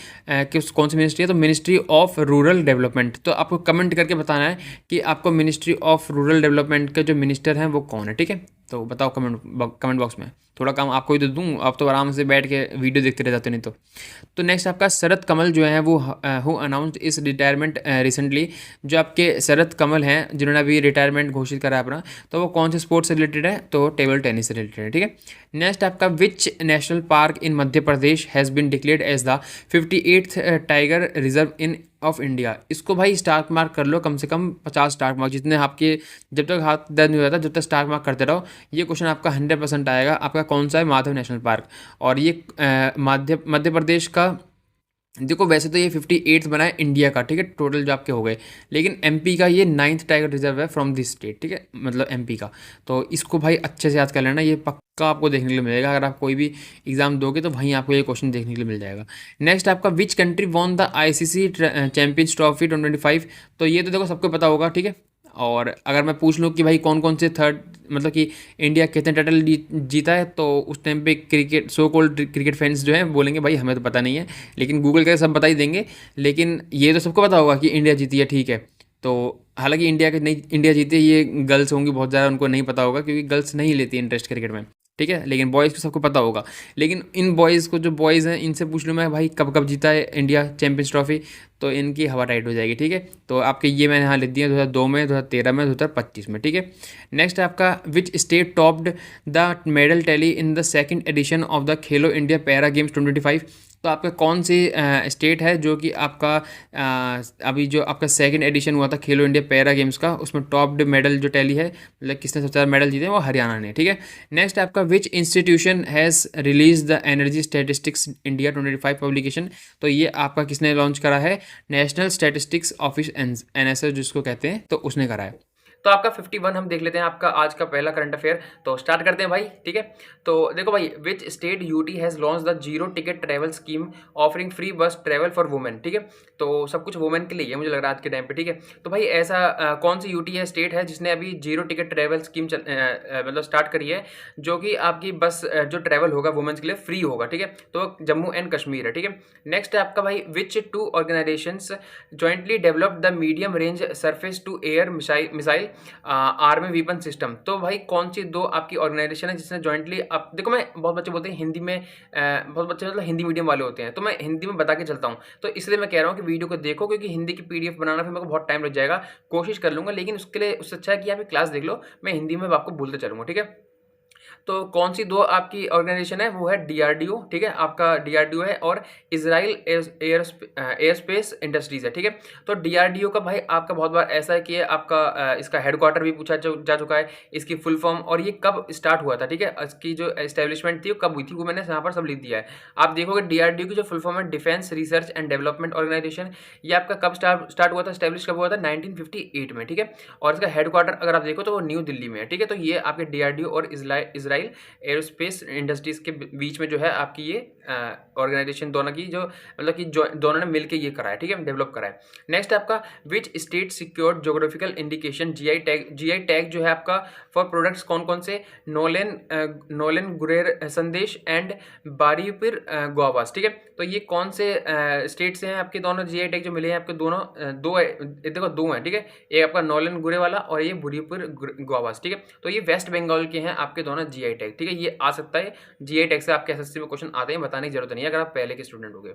कौन सी मिनिस्ट्री है, तो मिनिस्ट्री ऑफ रूरल डेवलपमेंट। तो आपको कमेंट करके बताना है कि आपको मिनिस्ट्री ऑफ रूरल डेवलपमेंट के जो मिनिस्टर हैं वो कौन है, ठीक है। तो बताओ कमेंट बॉक्स में। थोड़ा काम आपको ही तो दूँ, आप तो आराम से बैठ के वीडियो देखते रह जाते नहीं तो नेक्स्ट आपका शरद कमल जो है वो हु अनाउंस्ड इस रिटायरमेंट रिसेंटली। जो आपके शरद कमल हैं जिन्होंने अभी रिटायरमेंट घोषित करा है अपना, तो वो कौन से स्पोर्ट्स से रिलेटेड है, तो टेबल टेनिस से रिलेटेड है, ठीक है। नेक्स्ट आपका which national park in Madhya Pradesh has been declared as the 58th tiger reserve in of India. इसको भाई स्टार्क मार्क कर लो, कम से कम 50 स्टार्क मार्क जितने आपके, जब तक हाथ दर्द नहीं हो जाता जब तक स्टार्क मार्क करते रहो। ये क्वेश्चन आपका 100% आएगा। आपका कौन सा है, माधव नेशनल पार्क। और ये मध्य प्रदेश का, देखो वैसे तो ये 58th बना है इंडिया का, ठीक है, टोटल जो आपके हो गए, लेकिन एमपी का ये 9th टाइगर रिजर्व है फ्रॉम दिस स्टेट, ठीक है, मतलब एमपी का। तो इसको भाई अच्छे से याद कर लेना, ये पक्का आपको देखने के लिए मिलेगा। अगर आप कोई भी एग्जाम दोगे तो वहीं आपको ये क्वेश्चन देखने के लिए मिल जाएगा। नेक्स्ट आपका which country won the ICC champions trophy 2025। तो ये तो देखो सबको पता होगा, ठीक है। और अगर मैं पूछ लूँ कि भाई कौन कौन से थर्ड, मतलब कि इंडिया कितने टाइटल जीता है, तो उस टाइम पे cricket so called cricket fans जो हैं बोलेंगे भाई हमें तो पता नहीं है, लेकिन गूगल करके सब बता ही देंगे। लेकिन ये तो सबको पता होगा कि इंडिया जीती है, ठीक है। तो हालांकि इंडिया के नहीं, इंडिया जीती है ये गर्ल्स होंगी बहुत ज़्यादा, उनको नहीं पता होगा क्योंकि गर्ल्स नहीं लेती इंटरेस्ट क्रिकेट में, ठीक है। लेकिन बॉयज़ को सबको पता होगा। लेकिन इन बॉयज़ को, जो बॉयज़ हैं, इनसे पूछ लूँ मैं भाई कब कब जीता है इंडिया चैंपियंस ट्रॉफी, तो इनकी हवा टाइट हो जाएगी, ठीक है। तो आपके ये मैंने यहाँ लिख दिया 2002 में, 2013 में, 2025 में, ठीक है। नेक्स्ट आपका which state topped the medal tally in the second edition of the Khelo India para games 2025। तो आपका कौन सी स्टेट है जो कि आपका अभी जो आपका सेकंड एडिशन हुआ था खेलो इंडिया पैरा गेम्स का, उसमें टॉप्ड मेडल जो टैली है, मतलब किसने सबसे ज़्यादा मेडल जीते हैं, वो हरियाणा ने, ठीक है। नेक्स्ट आपका विच institution has release the energy statistics India 2025 publication. तो ये आपका किसने लॉन्च करा है, नेशनल स्टैटिस्टिक्स ऑफिस एनएसएस जिसको कहते हैं, तो उसने करा है। तो आपका 51 हम देख लेते हैं, आपका आज का पहला करंट अफेयर। तो स्टार्ट करते हैं भाई, ठीक है। तो देखो भाई, which state UT has launch the zero ticket travel scheme offering free बस ट्रैवल फॉर वुमेन, ठीक है। तो सब कुछ वुमेन के लिए है मुझे लग रहा है आज के टाइम पे, ठीक है। तो भाई ऐसा कौन सी यूटी है, स्टेट है जिसने अभी जीरो टिकट ट्रैवल स्कीम मतलब स्टार्ट करी है, जो कि आपकी बस जो ट्रैवल होगा वुमेन्स के लिए फ्री होगा, ठीक है। तो जम्मू एंड कश्मीर है, ठीक है। नेक्स्ट है आपका भाई, which two organisations jointly developed the medium range surface to air missile army weapon system. तो भाई कौन सी दो आपकी ऑर्गेनाइजेशन है जिसने जॉइंटली, अब देखो मैं बहुत बच्चे बोलते हैं हिंदी में, बहुत बच्चे मतलब हिंदी मीडियम वाले होते हैं, तो मैं हिंदी में बता के चलता हूँ। तो इसलिए मैं कह रहा हूँ कि वीडियो को देखो, क्योंकि हिंदी की पीडीएफ बनाना फिर मेरे को बहुत टाइम लग जाएगा। कोशिश कर लूँगा, लेकिन उसके लिए उससे अच्छा है कि आप क्लास देख लो, मैं हिंदी में आपको बोलते चलूँगा, ठीक है। तो कौन सी दो आपकी ऑर्गेनाइजेशन है, वो है डीआरडीओ, ठीक है, आपका डीआरडीओ है, और इजराइल एयर स्पेस इंडस्ट्रीज है, ठीक है। तो डीआरडीओ का भाई आपका बहुत बार ऐसा है कि आपका इसका हेडक्वार्टर भी पूछा जा चुका है, इसकी फुल फॉर्म और ये कब स्टार्ट हुआ था, ठीक है, इसकी जो एस्टेब्लिशमेंट थी वो कब हुई थी, वो मैंने यहाँ पर सब लिख दिया है। आप देखोगे डीआरडीओ की जो फुल फॉर्म है defence research and development organisation, ये आपका कब स्टार्ट हुआ था, स्टैब्लिश कब हुआ था, 1958 में, ठीक है। और इसका हेडक्वार्टर अगर आप देखो तो वो न्यू दिल्ली में है, ठीक है। तो ये आपके डीआरडीओ और इजराइल एरोस्पेस इंडस्ट्रीज के बीच में जो है आपकी ये ऑर्गेनाइजेशन दोनों की जो, मतलब कि जो दोनों ने मिलकर ये करा है, ठीक है, डेवलप करा है। नेक्स्ट आपका which state secured geographical indication GI tag जो है आपका फॉर प्रोडक्ट्स कौन कौन से, नोलेन गुरेर संदेश एंड बारीपिर गुआवास, ठीक है। तो ये कौन से स्टेट से हैं आपके दोनों जीआई टैग जो मिले हैं आपके दोनों, देखो दो हैं, ठीक है। एक आपका नोलेन गुरे वाला और ये बुरीपुर गुआवास, ठीक है। तो ये वेस्ट बंगाल के हैं आपके दोनों जीआई टैग, ठीक है। ये आ सकता है जीआई टैग से आपके एसएससी में क्वेश्चन आते हैं, बताने की जरूरत नहीं है अगर आप पहले के स्टूडेंट हो गए।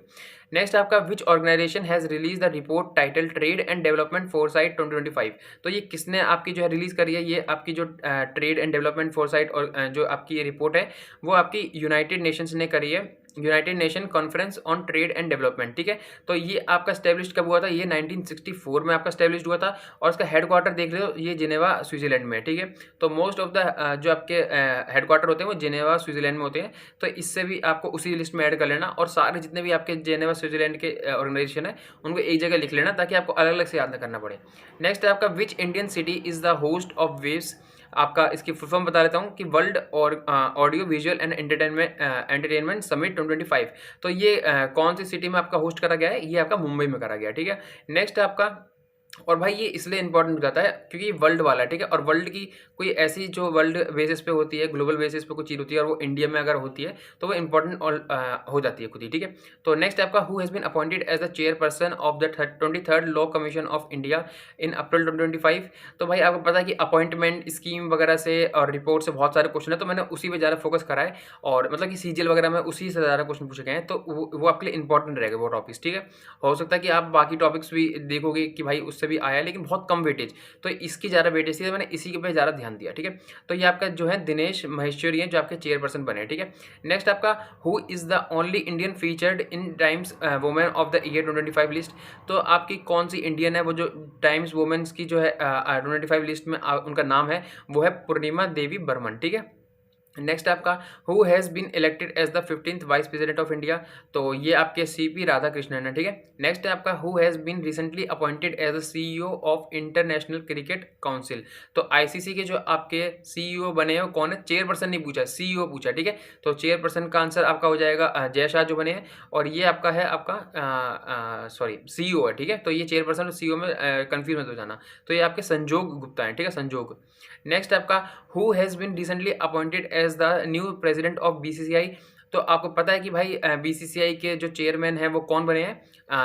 नेक्स्ट आपका which organisation has release the report title trade and development foresight 2025। तो ये किसने आपकी जो है रिलीज करी है, ये आपकी जो ट्रेड एंड डेवलपमेंट फोरसाइट और जो आपकी ये रिपोर्ट है वो आपकी यूनाइटेड नेशंस ने करी है, United nation conference on trade and development, ठीक है। तो ये आपका स्टैब्लिश कब हुआ था, ये 1964 में आपका स्टैब्लिश हुआ था, और इसका हेडक्वार्टर देख रहे हो ये जिनेवा स्विट्जरलैंड में, ठीक है। तो मोस्ट ऑफ द जो आपके हेडक्वार्टर होते हैं वो जिनेवा स्विट्जरलैंड में होते हैं, तो इससे भी आपको उसी लिस्ट में ऐड कर लेना, और सारे जितने भी आपके जिनेवा स्विट्जरलैंड के ऑर्गेनाइजेशन है उनको एक जगह लिख लेना, ताकि आपको अलग अलग से याद न करना पड़े। नेक्स्ट है आपका which Indian city is the host of waves. आपका इसकी फुल फॉर्म बता देता हूँ कि वर्ल्ड और audio visual and entertainment summit 2025। तो ये कौन सी सिटी में आपका होस्ट करा गया है, ये आपका मुंबई में करा गया, ठीक है। नेक्स्ट आपका और भाई ये इसलिए इंपॉर्टेंट हो जाता है क्योंकि ये वर्ल्ड वाला है, ठीक है। और वर्ल्ड की कोई ऐसी जो वर्ल्ड बेसिस पे होती है, ग्लोबल बेसिस पे कोई चीज़ होती है और वो इंडिया में अगर होती है तो वो इंपॉर्टेंट हो जाती है खुद ही, ठीक है। तो नेक्स्ट आपका who has been appointed as the chairperson of the 23rd law commission of India in April 2025। तो भाई आपको पता है कि अपॉइंटमेंट स्कीम वगैरह से और रिपोर्ट से बहुत सारे क्वेश्चन है, तो मैंने उसी पे ज़्यादा फोकस करा है। और मतलब कि सीजीएल वगैरह में उसी से ज़्यादा क्वेश्चन पूछे गए हैं, तो वो आपके लिए इंपॉर्टेंट रहेगा वो टॉपिक्स, ठीक है। हो सकता है कि आप बाकी टॉपिक्स भी देखोगे कि भाई उससे भी आया है, लेकिन बहुत कम वेटेज, तो इसकी ज़्यादा वेटेज थी, तो मैंने इसी के पे ज़्यादा ध्यान दिया, ठीक है। तो ये आपका जो है दिनेश महेश्वरी हैं जो आपके चेयरपर्सन बने, ठीक है। नेक्स्ट आपका who is the only Indian featured in times women of the year 2025 list. तो आपकी कौन सी इंडियन है वो जो टाइम्स वुमेन्स की जो है 2025 लिस्ट में उनका नाम है, वो है पूर्णिमा देवी बर्मन, ठीक है। नेक्स्ट आपका who has been elected as the 15th vice president of India. तो ये आपके सीपी राधाकृष्णन है, ठीक है। नेक्स्ट है आपका who has been recently appointed as the CEO of international cricket council. तो आईसीसी के जो आपके सीईओ बने हैं वो कौन है, चेयरपर्सन नहीं पूछा, सीईओ पूछा, ठीक है। तो चेयरपर्सन का आंसर आपका हो जाएगा जय शाह जो बने हैं, और ये आपका है आपका सॉरी सीईओ है, ठीक है। तो ये चेयरपर्सन और सीईओ में कन्फ्यूज मत हो जाना। तो ये आपके संजोग गुप्ता हैं, ठीक है, संजोग। नेक्स्ट आपका who has been recently appointed as the new president of BCCI. तो आपको पता है कि भाई बीसीसीआई के जो चेयरमैन हैं वो कौन बने हैं,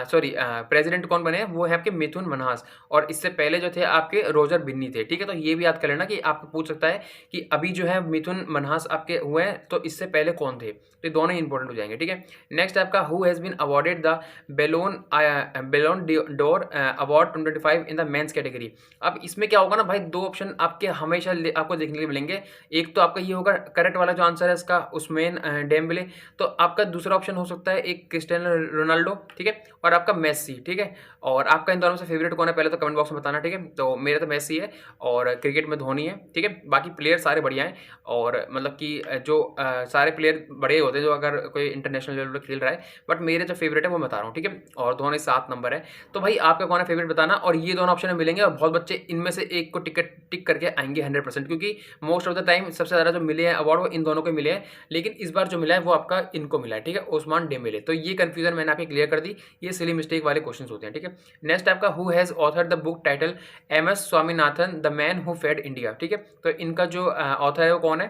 सॉरी प्रेसिडेंट कौन बने हैं, वो है आपके मिथुन मनहास। और इससे पहले जो थे आपके रोजर बिन्नी थे, ठीक है। तो ये भी याद कर लेना कि आपको पूछ सकता है कि अभी जो है मिथुन मनहास आपके हुए हैं, तो इससे पहले कौन थे, तो ये दोनों ही इंपॉर्टेंट हो जाएंगे, ठीक है। नेक्स्ट आपका who has been awarded the Ballon d'Or award 2025 in the men's category. अब इसमें क्या होगा ना भाई, दो ऑप्शन आपके हमेशा आपको देखने के लिए मिलेंगे। एक तो आपका ये होगा करेक्ट वाला जो आंसर है इसका, उस्मेन डेम्बले। तो आपका दूसरा ऑप्शन हो सकता है एक क्रिस्टियानो रोनाल्डो, ठीक है, और आपका मेसी, ठीक है। और आपका इन दोनों में से फेवरेट कौन है पहले तो कमेंट बॉक्स में बताना, ठीक है। तो मेरा तो मेसी है और क्रिकेट में धोनी है, ठीक है। बाकी प्लेयर सारे बढ़िया हैं, और मतलब कि जो सारे प्लेयर बड़े होते हैं जो अगर कोई इंटरनेशनल लेवल पर खेल रहा है, बट मेरे जो फेवरेट है वो बता रहा हूँ, ठीक है। और धोनी 7 नंबर है। तो भाई आपका कौन है फेवरेट बताना, और ये दोनों ऑप्शन में मिलेंगे, और बहुत बच्चे इनमें से एक को टिक करके आएंगे 100%, क्योंकि मोस्ट ऑफ द टाइम सबसे ज़्यादा जो मिले हैं अवार्ड वो इन दोनों को मिले हैं, लेकिन इस बार जो मिला है वो आपका इनको मिला है, ठीक है, ओस्मान डेम्बेले। तो ये कंफ्यूजन मैंने आपकी क्लियर कर दी, ये सिली मिस्टेक वाले क्वेश्चंस होते हैं, ठीक है। नेक्स्ट आपका who has author the book title MS Swaminathan the man who fed India, ठीक है। तो इनका जो ऑथर है वो कौन है,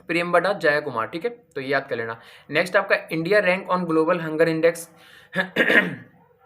प्रियम्बदा जयकुमार, ठीक है। तो ये याद कर लेना। नेक्स्ट आपका India rank on global hunger index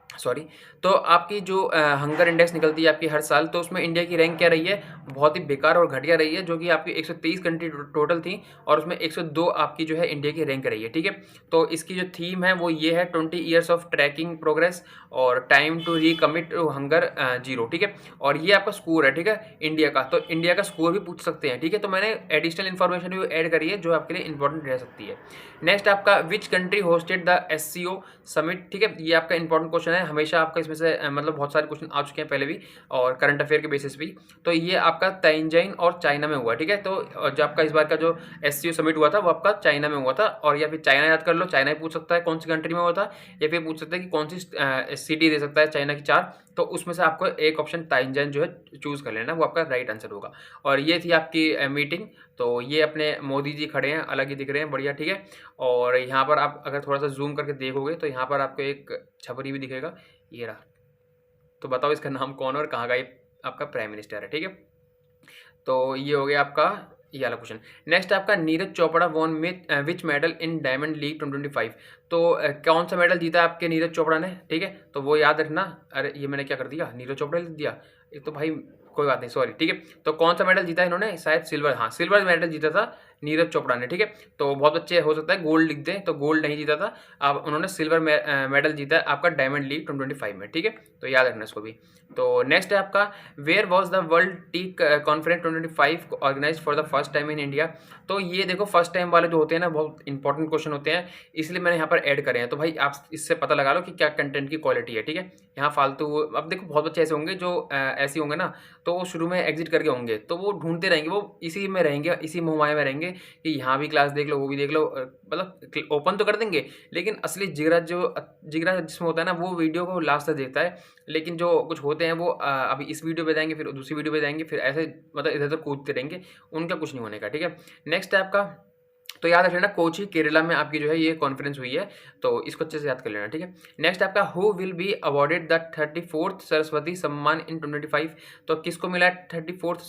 sorry. तो आपकी जो हंगर इंडेक्स निकलती है आपकी हर साल, तो उसमें इंडिया की रैंक क्या रही है, बहुत ही बेकार और घटिया रही है, जो कि आपकी 123 कंट्री टोटल थी, और उसमें 102 आपकी जो है इंडिया की रैंक रही है, ठीक है। तो इसकी जो थीम है वो ये है 20 ईयर्स ऑफ ट्रैकिंग प्रोग्रेस और time to recommit to hunger zero, ठीक है। और ये आपका स्कोर है, ठीक है, इंडिया का। तो इंडिया का स्कोर भी पूछ सकते हैं, ठीक है। तो मैंने एडिशनल इन्फॉर्मेशन भी ऐड करी है जो आपके लिए इंपॉर्टेंट रह सकती है। नेक्स्ट आपका which country hosted the SCO summit, ठीक है। ये आपका इंपॉर्टेंट क्वेश्चन है, हमेशा आपका इसमें से मतलब बहुत सारे क्वेश्चन आ चुके हैं पहले भी, और करंट अफेयर के बेसिस भी। तो ये आपका ताइंजाइन और चाइना में हुआ, ठीक है। तो जो आपका इस बार का जो एससीओ समिट हुआ था वो आपका चाइना में हुआ था, और या फिर चाइना याद कर लो, चाइना ही पूछ सकता है कौन सी कंट्री में हुआ था, या फिर पूछ सकता है कि कौन सी सिटी दे सकता है चाइना की 4, तो उसमें से आपको एक ऑप्शन ताइंजाइन जो है चूज कर लेना, वो आपका राइट आंसर होगा। और ये थी आपकी मीटिंग। तो ये अपने मोदी जी खड़े हैं, अलग ही दिख रहे हैं, बढ़िया, ठीक है। और यहाँ पर आप अगर थोड़ा सा जूम करके देखोगे तो यहाँ पर आपको एक छपरी भी दिखेगा, ये रहा। तो बताओ इसका नाम कौन है और कहाँ का ये आपका प्राइम मिनिस्टर है, ठीक है। तो ये हो गया आपका ये वाला क्वेश्चन। नेक्स्ट आपका Neeraj Chopra won which medal in Diamond League 2025। तो कौन सा मेडल जीता आपके नीरज चोपड़ा ने, ठीक है। तो वो याद रखना। अरे ये मैंने क्या कर दिया, नीरज चोपड़ा लिख दिया, एक तो भाई कोई बात नहीं, सॉरी, ठीक है। तो कौन सा मेडल जीता इन्होंने, शायद सिल्वर, हाँ सिल्वर मेडल जीता था नीरज चोपड़ा ने, ठीक है। तो बहुत बच्चे हो सकता है गोल्ड लिख दें, तो गोल्ड नहीं जीता था, अब उन्होंने सिल्वर मेडल जीता है आपका डायमंड लीग 2025 में, ठीक है। तो याद रखना इसको भी। तो नेक्स्ट है आपका where was the world tea conference 2025 organize for the first time in India. तो ये देखो फर्स्ट टाइम वाले जो होते हैं ना बहुत इंपॉर्टेंट क्वेश्चन होते हैं, इसलिए मैंने यहाँ पर ऐड करे हैं। तो भाई आप इससे पता लगा लो कि क्या कंटेंट की क्वालिटी है, ठीक है। यहाँ फालतू अब देखो बहुत बच्चे ऐसे होंगे जो ऐसे होंगे ना, तो वो शुरू में एग्जिट करके होंगे, तो वो ढूंढते रहेंगे, वो इसी में रहेंगे, इसी मोहमाया में रहेंगे कि यहाँ भी क्लास देख लो, वो भी देख लो, मतलब ओपन तो कर देंगे, लेकिन असली जिगरा जिसमें होता है ना वो वीडियो को लास्ट तक देखता है। लेकिन जो कुछ होते हैं वो अभी इस वीडियो पे जाएंगे, फिर दूसरी वीडियो पे जाएंगे, फिर ऐसे मतलब इधर उधर कूदते रहेंगे, उनका कुछ नहीं होने का, ठीक है। नेक्स्ट है आपका तो याद रख लेना कोची केरला में आपकी जो है ये कॉन्फ्रेंस हुई है, तो इसको अच्छे से याद कर लेना, ठीक है। नेक्स्ट आपका who will be awarded the 34th Saraswati सम्मान इन 2025, तो किसको मिला है 34th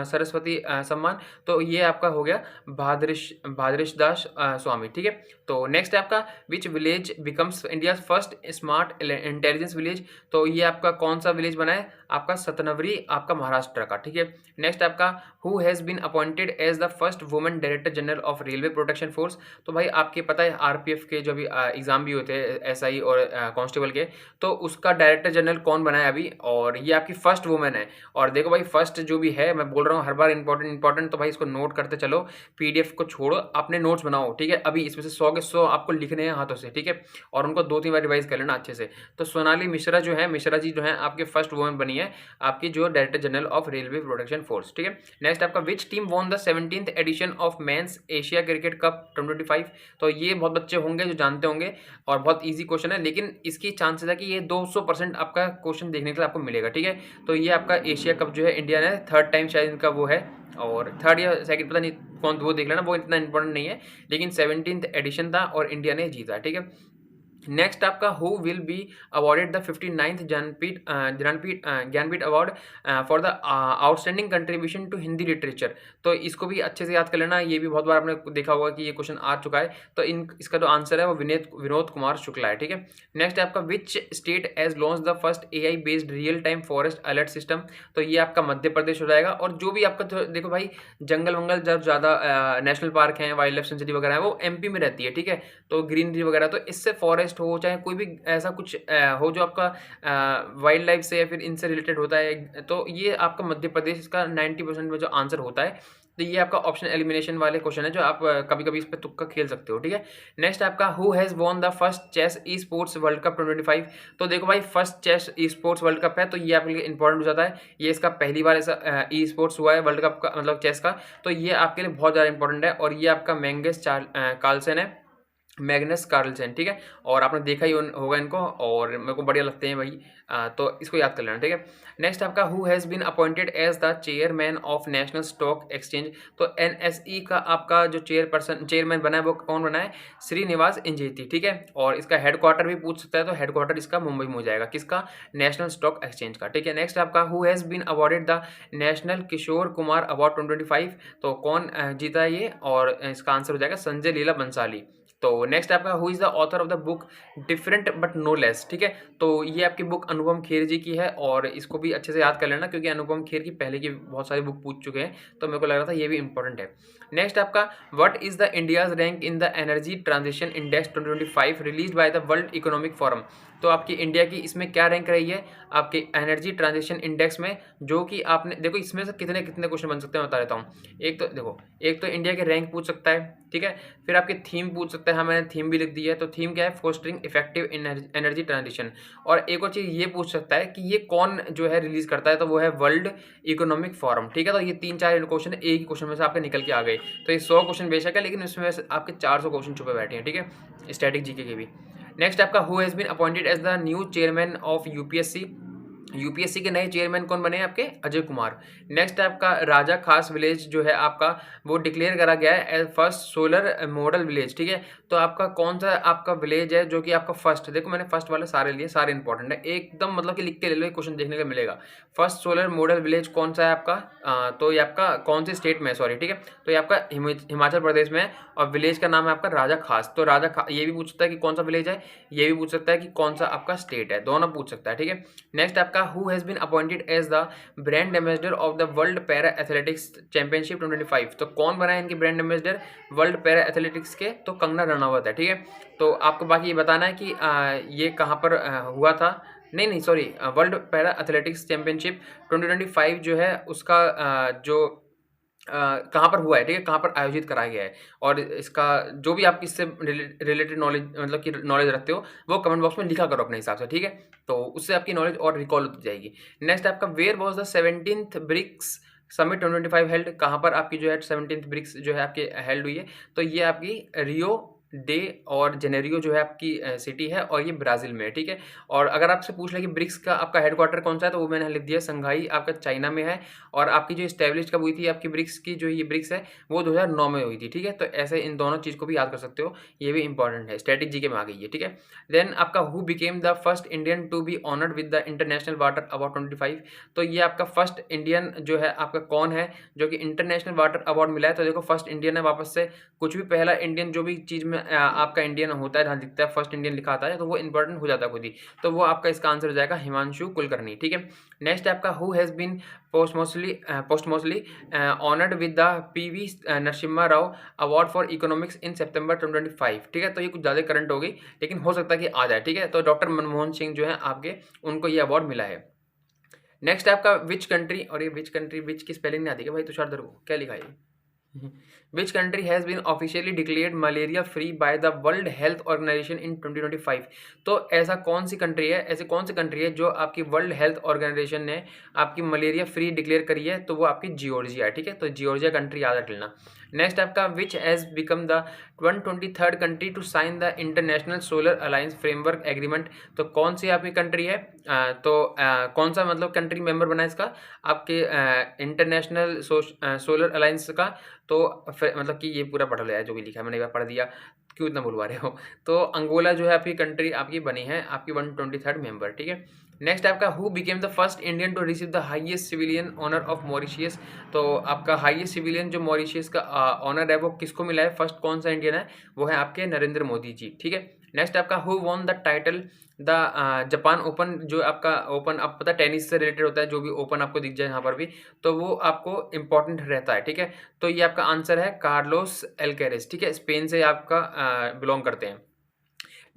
सरस्वती सम्मान, तो ये आपका हो गया भादरिश दास स्वामी, ठीक है। तो नेक्स्ट आपका which village becomes India first smart intelligence village, तो ये आपका कौन सा विलेज बना है, आपका सतनवरी, आपका महाराष्ट्र का, ठीक है। नेक्स्ट आपका who has been appointed as the first women director general of railway protection force, तो भाई आपके पता है आरपीएफ के जो भी एग्जाम भी होते हैं एसआई और कांस्टेबल के, तो उसका डायरेक्टर जनरल कौन बना है अभी, और ये आपकी फर्स्ट वुमेन है। और देखो भाई फर्स्ट जो भी है, मैं बोल रहा हूँ हर बार इंपॉर्टेंट, तो भाई इसको नोट करते चलो, पीडीएफ को छोड़ो, अपने नोट्स बनाओ, ठीक है। अभी इसमें से 100 के 100 आपको लिखने हैं हाथों से, ठीक है, और उनको 2-3 बार रिवाइज कर लेना अच्छे से। तो सोनाली मिश्रा जो है, मिश्रा जी जो है आपके फर्स्ट वुमेन बनी है आपकी जो director general of railway protection force, ठीक है। नेक्स्ट आपका which team won the 17th edition of men's Asia cricket cup 2025, तो ये बहुत बच्चे होंगे जो जानते होंगे और बहुत इजी क्वेश्चन है, लेकिन इसकी चांसेस है कि ये 200% आपका क्वेश्चन देखने के लिए आपको मिलेगा, ठीक है। तो ये आपका एशिया कप जो है इंडिया ने 3rd टाइम शायद इनका वो है, और 3rd या 2nd पता नहीं कौन, वो देख लेना, वो इतना इंपॉर्टेंट नहीं है, लेकिन 17th एडिशन था और इंडिया ने जीता, ठीक है। नेक्स्ट आपका who will be awarded the 59th Jnanpith award for the outstanding contribution to Hindi literature, तो इसको भी अच्छे से याद कर लेना, ये भी बहुत बार आपने देखा होगा कि ये क्वेश्चन आ चुका है, तो इसका जो आंसर है वो विनोद कुमार शुक्ला है, ठीक है। नेक्स्ट आपका which state has launch the first AI based real time forest alert system, तो ये आपका मध्य प्रदेश हो जाएगा। और जो भी आपका देखो भाई जंगल वंगल जब ज़्यादा नेशनल पार्क हैं, वाइल्ड लाइफ सेंचुरी वगैरह है, वो एमपी में रहती है, ठीक है, तो ग्रीनरी वगैरह, तो इससे फॉरेस्ट हो चाहे कोई भी ऐसा कुछ हो जो आपका वाइल्ड लाइफ से या फिर इनसे रिलेटेड होता है, तो ये आपका मध्य प्रदेश का 90% में जो आंसर होता है, तो ये आपका ऑप्शन एलिमिनेशन वाले क्वेश्चन है जो आप कभी कभी इस पर तुक्का खेल सकते हो, ठीक है। नेक्स्ट आपका who has won the first chess esports world cup 2025, तो देखो भाई first chess esports world cup है, तो ये आपके लिए इंपॉर्टेंट हो जाता है, ये इसका पहली बार ऐसा ई स्पोर्ट्स हुआ है वर्ल्ड कप का, मतलब चेस का, तो ये आपके लिए बहुत ज़्यादा इंपॉर्टेंट है, और ये आपका कार्लसन है, मैग्नस कार्लसन, ठीक है, और आपने देखा ही होगा इनको, और मेरे को बढ़िया लगते हैं भाई, तो इसको याद कर लेना, ठीक है। नेक्स्ट आपका who has been appointed as the chairman of national stock exchange, तो एनएसई का आपका जो चेयरमैन बना है वो कौन बना है, श्रीनिवास इंजेती, ठीक है। और इसका हेडक्वार्टर भी पूछ सकता है, तो हेडक्वार्टर इसका मुंबई में हो जाएगा, किसका, नेशनल स्टॉक एक्सचेंज का, ठीक है। नेक्स्ट आपका who has been awarded the national Kishore Kumar award 2025, तो कौन जीता है ये, और इसका आंसर हो जाएगा संजय लीला बंसाली। तो नेक्स्ट आपका who is the author of the book different but no less, ठीक है, तो ये आपकी बुक अनुपम खेर जी की है, और इसको भी अच्छे से याद कर लेना क्योंकि अनुपम खेर की पहले की बहुत सारी बुक पूछ चुके हैं, तो मेरे को लग रहा था ये भी इंपॉर्टेंट है। नेक्स्ट आपका what is the India's rank in the energy transition index 2025 release by the world economic forum, तो आपकी इंडिया की इसमें क्या रैंक रही है आपके एनर्जी ट्रांजिशन इंडेक्स में, जो कि आपने देखो इसमें से कितने कितने क्वेश्चन बन सकते हैं बता देता हूँ। एक तो देखो, एक तो इंडिया के रैंक पूछ सकता है, ठीक है, फिर आपके थीम पूछ सकता है, हाँ मैंने थीम भी लिख दी है, तो थीम क्या है, फोस्टरिंग इफेक्टिव एनर्जी ट्रांजिशन, और एक और चीज़ ये पूछ सकता है कि ये कौन जो है रिलीज करता है, तो वो है वर्ल्ड इकोनॉमिक फोरम, ठीक है। तो ये 3-4 क्वेश्चन एक ही क्वेश्चन में से आपके निकल के आ गए, तो ये 100 क्वेश्चन बेशक है, लेकिन इसमें आपके 400 क्वेश्चन छुपे बैठे हैं, ठीक है, स्टैटिक जीके के भी। नेक्स्ट आपका who has been appointed as the new chairman of UPSC के नए चेयरमैन कौन बने हैं आपके, अजय कुमार। नेक्स्ट आपका राजा खास विलेज जो है आपका वो डिक्लेयर करा गया है as first solar model village, ठीक है, तो आपका कौन सा आपका विलेज है जो कि आपका फर्स्ट, देखो मैंने फर्स्ट वाले सारे लिए, सारे इंपॉर्टेंट है एकदम, मतलब कि लिख के ले लो, क्वेश्चन देखने को मिलेगा। फर्स्ट सोलर मॉडल विलेज कौन सा है आपका, तो ये आपका कौन से स्टेट में है, सॉरी, ठीक है, तो ये आपका हिमाचल प्रदेश में है, और विलेज का नाम है आपका राजा खास, तो राजा खास ये भी पूछ सकता है कि कौन सा विलेज है, ये भी पूछ सकता है कि कौन सा आपका स्टेट है, दोनों पूछ सकता है, ठीक है। नेक्स्ट आपका who has been appointed as the brand ambassador of the world para athletics championship 2025, तो कौन बना है इनके brand ambassador world para athletics के, तो कंगना रनावत है, ठीक है। तो आपको बाकी ये बताना है कि ये कहाँ पर हुआ था, नहीं sorry, world para athletics championship 2025 जो है उसका जो कहाँ पर हुआ है, ठीक है, कहाँ पर आयोजित कराया गया है, और इसका जो भी आप इससे रिलेटेड नॉलेज मतलब कि नॉलेज रखते हो वो कमेंट बॉक्स में लिखा करो अपने हिसाब से, ठीक है, तो उससे आपकी नॉलेज और रिकॉल होती जाएगी। नेक्स्ट आपका where was the 17th BRICS summit 2025 held, कहाँ पर आपकी जो है 17th ब्रिक्स जो है आपकी हेल्ड हुई है, तो ये आपकी रियो डे और जेनेरियो जो है आपकी सिटी है और ये ब्राज़ील में है, ठीक है। और अगर आपसे पूछ लें कि ब्रिक्स का आपका हेडक्वार्टर कौन-सा है, तो वो मैंने लिख दिया संघाई आपका चाइना में है और आपकी जो एस्टैब्लिश कब हुई थी आपकी ब्रिक्स की जो ये ब्रिक्स है, वो 2009 में हुई थी, ठीक है। तो ऐसे इन दोनों चीज़ को भी याद कर सकते हो, ये भी इंपॉर्टेंट है, स्टैटिक जीके में आ गई है, ठीक है। देन आपका who became the first Indian to be honoured with the international water award 25। तो ये आपका फर्स्ट इंडियन जो है आपका कौन है जो कि इंटरनेशनल वाटर अवार्ड मिला है। तो देखो फर्स्ट इंडियन है, वापस से कुछ भी पहला इंडियन जो भी चीज़ में आपका इंडियन होता है, जहाँ दिखता है फर्स्ट इंडियन लिखा आता है, तो वो इंपॉर्टेंट हो जाता है खुद ही। तो वो आपका इसका आंसर हो जाएगा हिमांशु कुलकर्णी, ठीक है। नेक्स्ट आपका who has been posthumously honoured with the PV Narasimha Rao award for economics in September 2025, ठीक है। तो ये कुछ ज़्यादा करंट हो गई, लेकिन हो सकता है कि आ जाए, ठीक है। तो डॉक्टर मनमोहन सिंह जो है आपके, उनको ये अवार्ड मिला है। नेक्स्ट आपका विच कंट्री, और ये विच कंट्री विच की स्पेलिंग नहीं आती क्या भाई तुषार दर को, क्या लिखा है? Which country has been officially declared malaria free by the World Health Organization in 2025? तो ऐसा कौन सी कंट्री है, ऐसे कौन सी कंट्री है जो आपकी वर्ल्ड हेल्थ ऑर्गेनाइजेशन ने आपकी मलेरिया फ्री डिक्लेयर करी है? तो वो आपकी जियोर्जिया है, ठीक है। तो जियोर्जिया कंट्री याद रख लेना। नेक्स्ट आपका which has become the 123rd country to sign the international solar alliance framework agreement. तो कौन सी आपकी कंट्री है? कौन सा मतलब कंट्री मेंबर बना है इसका आपके इंटरनेशनल सोलर अलायंस का? तो मतलब कि ये पूरा पढ़ लिया है जो भी लिखा है मैंने, एक बार पढ़ दिया, क्यों इतना बुलवा रहे हो। तो अंगोला जो है आपकी कंट्री आपकी बनी है आपकी 123rd मेंबर, ठीक है। नेक्स्ट आपका who became the first Indian to receive the highest civilian honour of Mauritius. तो आपका हाईएस्ट सिविलियन जो मॉरिशियस का ऑनर है वो किसको मिला है? फर्स्ट कौन सा इंडियन है? वो है आपके नरेंद्र मोदी जी, ठीक है। नेक्स्ट आपका who won the title the Japan open. जो आपका ओपन, आप पता टेनिस से रिलेटेड होता है, जो भी ओपन आपको दिख जाए यहाँ पर भी, तो वो आपको इंपॉर्टेंट रहता है, ठीक है। तो ये आपका आंसर है कार्लोस एल्केरेस, ठीक है। स्पेन से आपका बिलोंग करते हैं।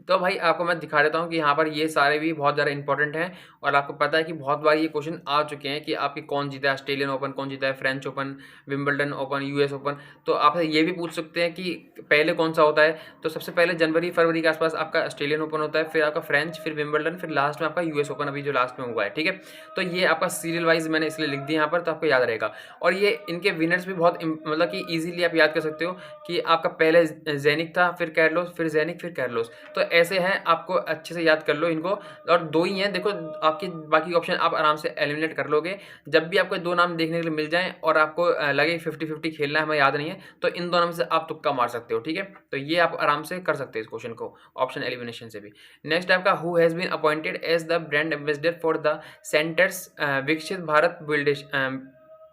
तो भाई आपको मैं दिखा देता हूँ कि यहाँ पर ये सारे भी बहुत ज़्यादा इंपॉर्टेंट हैं और आपको पता है कि बहुत बार ये क्वेश्चन आ चुके हैं कि आपकी कौन जीता है ऑस्ट्रेलियन ओपन, कौन जीता है French open, Wimbledon open, US open. तो आपसे ये भी पूछ सकते हैं कि पहले कौन सा होता है। तो सबसे पहले जनवरी फरवरी के आसपास आपका ऑस्ट्रेलियन ओपन होता है, फिर आपका फ्रेंच, फिर विंबलडन, फिर लास्ट में आपका यूएस ओपन अभी जो लास्ट में हुआ है, ठीक है। तो ये आपका सीरियल वाइज मैंने इसलिए लिख दिया यहाँ पर, तो आपको याद रहेगा। और ये इनके विनर्स भी बहुत मतलब कि ईजिली आप याद कर सकते हो कि आपका पहले जेनिक था, फिर कैरलोस, फिर जेनिक, फिर कैरलोस। तो ऐसे हैं, आपको अच्छे से याद कर लो इनको। और दो ही हैं, देखो आपकी बाकी ऑप्शन आप आराम से एलिमिनेट कर लोगे। जब भी आपको दो नाम देखने के लिए मिल जाएं और आपको लगे 50-50 खेलना है, हमें याद नहीं है, तो इन दोनों में से आप तुक्का मार सकते हो, ठीक है। तो ये आप आराम से कर सकते हैं इस क्वेश्चन को ऑप्शन एलिमिनेशन से भी। नेक्स्ट आपका who has been appointed as the brand ambassador for the centre's Viksit Bharat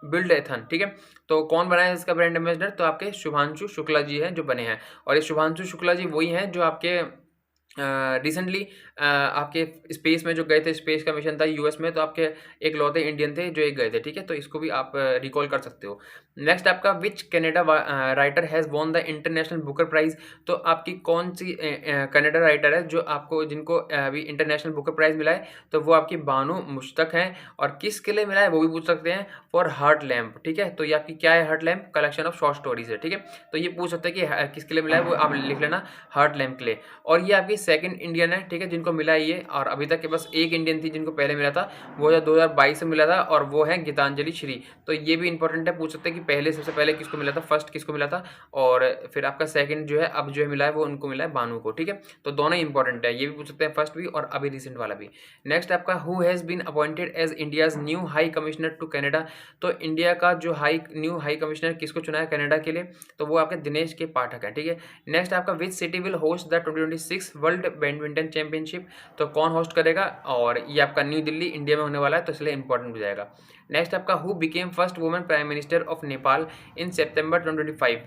बिल्डेथन, ठीक है। तो कौन बना है इसका ब्रांड एम्बेसडर? तो आपके शुभांशु शुक्ला जी हैं जो बने हैं। और ये शुभांशु शुक्ला जी वही हैं जो आपके रिसेंटली आपके स्पेस में जो गए थे, स्पेस का मिशन था यूएस में, तो आपके एक लौते इंडियन थे जो एक गए थे, ठीक है। तो इसको भी आप रिकॉल कर सकते हो। नेक्स्ट आपका which Canada writer has won the international Booker prize. तो आपकी कौन सी कनाडा राइटर है जो आपको, जिनको अभी इंटरनेशनल बुकर प्राइज मिला है? तो वो आपकी बानू मुश्तक हैं। और किसके लिए मिला है वो भी पूछ सकते हैं, फॉर हार्ट लैम्प, ठीक है। तो ये आपकी क्या है? Heart lamp collection of short stories है, ठीक है। तो ये पूछ सकते हैं कि किसके लिए मिला है, वो आप लिख लेना हार्ट लैम्प के लिए। और ये आपकी सेकंड इंडियन है, ठीक है, जिनको मिला है ये। और अभी तक के बस एक इंडियन थी जिनको पहले मिला था, वो 2022 में मिला था, और वो है गीतांजलि श्री। तो ये भी इंपॉर्टेंट है, पूछ सकते हैं कि पहले सबसे पहले किसको मिला था, फर्स्ट किसको मिला था, और फिर आपका सेकंड जो है अब जो है मिला है वो उनको मिला है बानू को, ठीक है। तो दोनों ही इंपॉर्टेंट है, ये भी पूछ सकते हैं फर्स्ट भी और अभी रिसेंट वाला भी। नेक्स्ट आपका who has been appointed as India's new high commissioner to Canada. तो इंडिया का जो न्यू हाई कमिश्नर किसको चुना है कनाडा के लिए? तो वो आपके दिनेश के पाठक है, ठीक है। नेक्स्ट आपका which city will host the 2026 world badminton championship. तो कौन होस्ट करेगा? और ये आपका न्यू दिल्ली इंडिया में होने वाला है, तो इसलिए इंपॉर्टेंट हो जाएगा। नेक्स्ट आपका who became first women prime minister of Nepal in September 2025।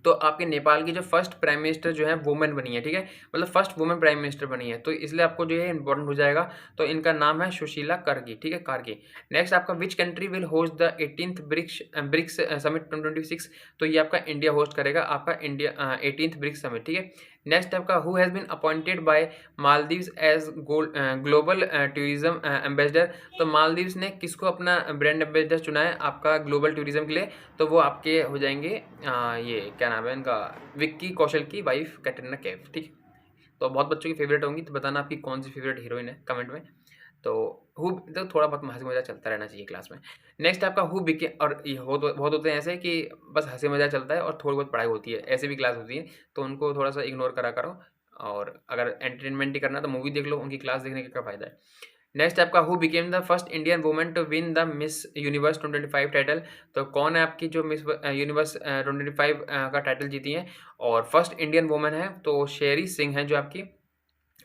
तो आपके नेपाल की जो फर्स्ट प्राइम मिनिस्टर जो है वुमेन बनी है, ठीक है, मतलब फर्स्ट वुमेन प्राइम मिनिस्टर बनी है, तो इसलिए आपको जो है इंपॉर्टेंट हो जाएगा। तो इनका नाम है सुशीला कार्की, ठीक है, कार्की। नेक्स्ट आपका which country will host the 18th BRICS summit 2026। तो ये आपका इंडिया होस्ट करेगा आपका इंडिया 18th ब्रिक्स समिट, ठीक है। नेक्स्ट आपका who has been appointed by Maldives as global tourism ambassador. तो मालदीव्स ने किसको अपना ब्रांड एम्बेसडर चुना है आपका ग्लोबल टूरिज्म के लिए? तो वो आपके हो जाएंगे ये क्या नाम है इनका, विक्की कौशल की वाइफ कैटरीना कैफ, ठीक है। तो बहुत बच्चों की फेवरेट होंगी, तो बताना आपकी कौन सी फेवरेट हीरोइन है कमेंट में। तो हु तो थोड़ा बहुत हँसी मज़ाक चलता रहना चाहिए क्लास में। नेक्स्ट आपका हु बिके और ये हो तो बहुत होते हैं ऐसे कि बस हँसी मज़ाक चलता है और थोड़ी बहुत पढ़ाई होती है, ऐसी भी क्लास होती है, तो उनको थोड़ा-सा इग्नोर करा करो और अगर एंटरटेनमेंट ही करना है तो मूवी देख लो, उनकी क्लास देखने का क्या फ़ायदा है। नेक्स्ट आपका who became the first Indian woman to win the Miss Universe 2025 title. तो कौन है आपकी जो मिस यूनिवर्स 2025 का टाइटल जीती हैं और फर्स्ट इंडियन वुमन है, तो शेरी सिंह है जो आपकी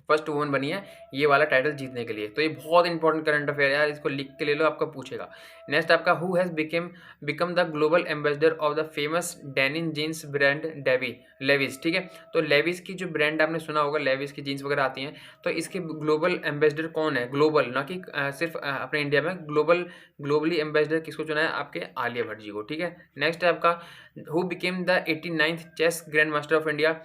फर्स्ट वुमन बनी है ये वाला टाइटल जीतने के लिए। तो ये बहुत इंपॉर्टेंट करंट अफेयर है यार, इसको लिख के ले लो, आपका पूछेगा। नेक्स्ट आपका who has become the global ambassador of the famous denim jeans brand Levi's, ठीक है। तो लेविस की जो ब्रांड आपने सुना होगा, लेविस की जीन्स वगैरह आती हैं, तो इसके ग्लोबल एम्बेसडर कौन है, ग्लोबल ना कि सिर्फ अपने इंडिया में, ग्लोबली एम्बेसडर किसको चुना है, आपके आलिया भट्ट जी को, ठीक है। नेक्स्ट है आपका who became the 89th chess grandmaster of India.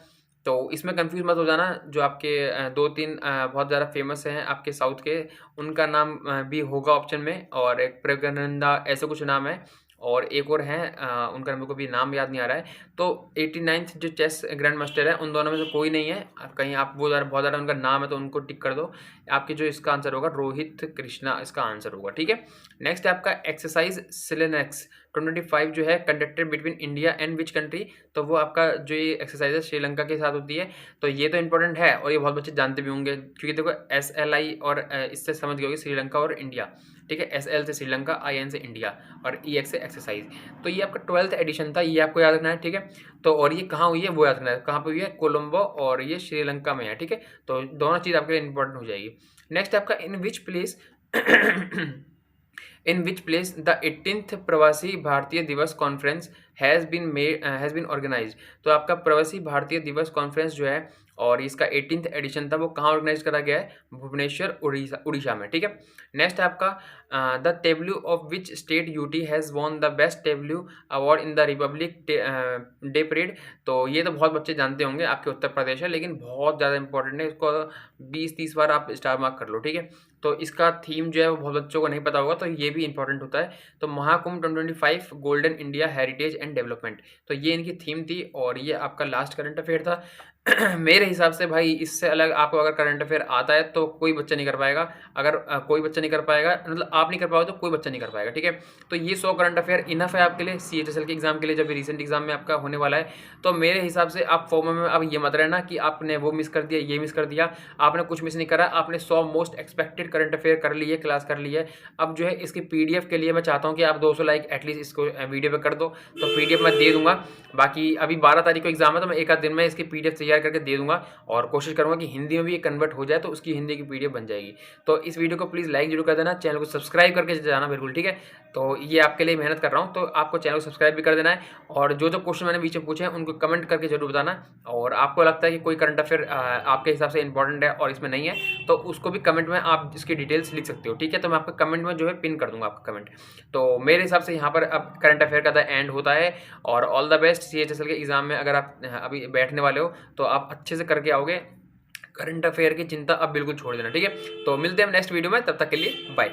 तो इसमें कंफ्यूज मत हो जाना, जो आपके 2-3 बहुत ज़्यादा फेमस हैं आपके साउथ के, उनका नाम भी होगा ऑप्शन में, और एक प्रगनंदा ऐसे कुछ नाम है, और एक और हैं उनका मेरे को भी नाम याद नहीं आ रहा है। तो 89th जो चेस ग्रैंड मास्टर है, उन दोनों में से कोई नहीं है। कहीं आप वो बहुत ज़्यादा उनका नाम है तो उनको टिक कर दो। आपके जो इसका आंसर होगा रोहित कृष्णा इसका आंसर होगा, ठीक है। नेक्स्ट है आपका एक्सरसाइज सिलेनेक्स 2025 जो है conducted between India and which country. तो वो आपका जो ये एक्सरसाइज है श्रीलंका के साथ होती है। तो ये तो इंपॉर्टेंट है और ये बहुत बच्चे जानते भी होंगे, क्योंकि देखो SLI और इससे समझ गए होगे श्रीलंका और इंडिया, ठीक है। SL से श्रीलंका, IN से इंडिया और EX से एक्सरसाइज। तो ये आपका 12th एडिशन था, ये आपको याद रखना है, ठीक है। तो और ये कहाँ हुई है वो याद रखना है, कहाँ पे हुई है, कोलंबो, और ये श्रीलंका में है, ठीक है। तो दोनों चीज़ आपके लिए इंपॉर्टेंट हो जाएगी। नेक्स्ट आपका in which place in which place the 18th Pravasi भारतीय दिवस कॉन्फ्रेंस हैज़ बीन ऑर्गेनाइज्ड। तो आपका प्रवासी भारतीय दिवस कॉन्फ्रेंस जो है और इसका 18th एडिशन था, वो कहाँ ऑर्गेनाइज करा गया है, भुवनेश्वर उड़ीसा में, ठीक है। नेक्स्ट है आपका the tableau of which state UT has won the best tableau award in the Republic day parade. तो ये तो बहुत बच्चे जानते होंगे, आपके उत्तर प्रदेश है, लेकिन बहुत ज़्यादा इंपॉर्टेंट है, इसको 20-30 बार आप स्टार मार्क कर लो, ठीक है। तो इसका थीम जो है वो बहुत बच्चों को नहीं पता होगा, तो ये भी इंपॉर्टेंट होता है। तो Mahakumbh 2025 golden India heritage and development, तो ये इनकी थीम थी और ये आपका लास्ट करंट अफेयर था। मेरे हिसाब से भाई इससे अलग आपको अगर करंट अफेयर आता है तो कोई बच्चा नहीं कर पाएगा। अगर कोई बच्चा नहीं कर पाएगा, मतलब आप नहीं कर पाओगे तो कोई बच्चा नहीं कर पाएगा, ठीक है। तो ये 100 करंट अफेयर इनफ है आपके लिए CHSL के एग्जाम के लिए, जब रिसेंट एग्जाम में आपका होने वाला है। तो मेरे हिसाब से आप फॉर्म में अब ये मत रहना कि आपने वो मिस कर दिया, ये मिस कर दिया। आपने कुछ मिस नहीं करा, आपने 100 मोस्ट एक्सपेक्टेड करंट अफेयर कर ली है, क्लास कर ली है। अब जो है इसकी PDF के लिए मैं चाहता हूँ कि आप 200 लाइक एटलीस्ट इसको वीडियो पे कर दो, तो PDF मैं दे दूंगा। बाकी अभी 12 तारीख को एग्जाम है, तो मैं एक आध दिन में इसकी PDF तैयार करके दे दूंगा और कोशिश करूंगा कि हिंदी में भी ये कन्वर्ट हो जाए, तो उसकी हिंदी की PDF बन जाएगी। तो इस वीडियो को प्लीज़ लाइक जरूर कर देना, चैनल को सब्सक्राइब करके जाना बिल्कुल, ठीक है। तो ये आपके लिए मेहनत कर रहा हूँ, तो आपको चैनल को सब्सक्राइब भी कर देना है, और जो क्वेश्चन मैंने बीच में पूछे हैं उनको कमेंट करके जरूर बताना। और आपको लगता है कि कोई करंट अफेयर आपके हिसाब से इंपॉर्टेंट है और इसमें नहीं है, तो उसको भी कमेंट में आप इसकी डिटेल्स लिख सकते हो, ठीक है। तो मैं आपका कमेंट में जो है पिन कर दूंगा आपका कमेंट। तो मेरे हिसाब से यहाँ पर अब करंट अफेयर का द एंड होता है, और ऑल द बेस्ट CHSL के एग्जाम में। अगर आप अभी बैठने वाले हो तो आप अच्छे से करके आओगे, करंट अफेयर की चिंता अब बिल्कुल छोड़ देना, ठीक है। तो मिलते हैं नेक्स्ट वीडियो में, तब तक के लिए बाय।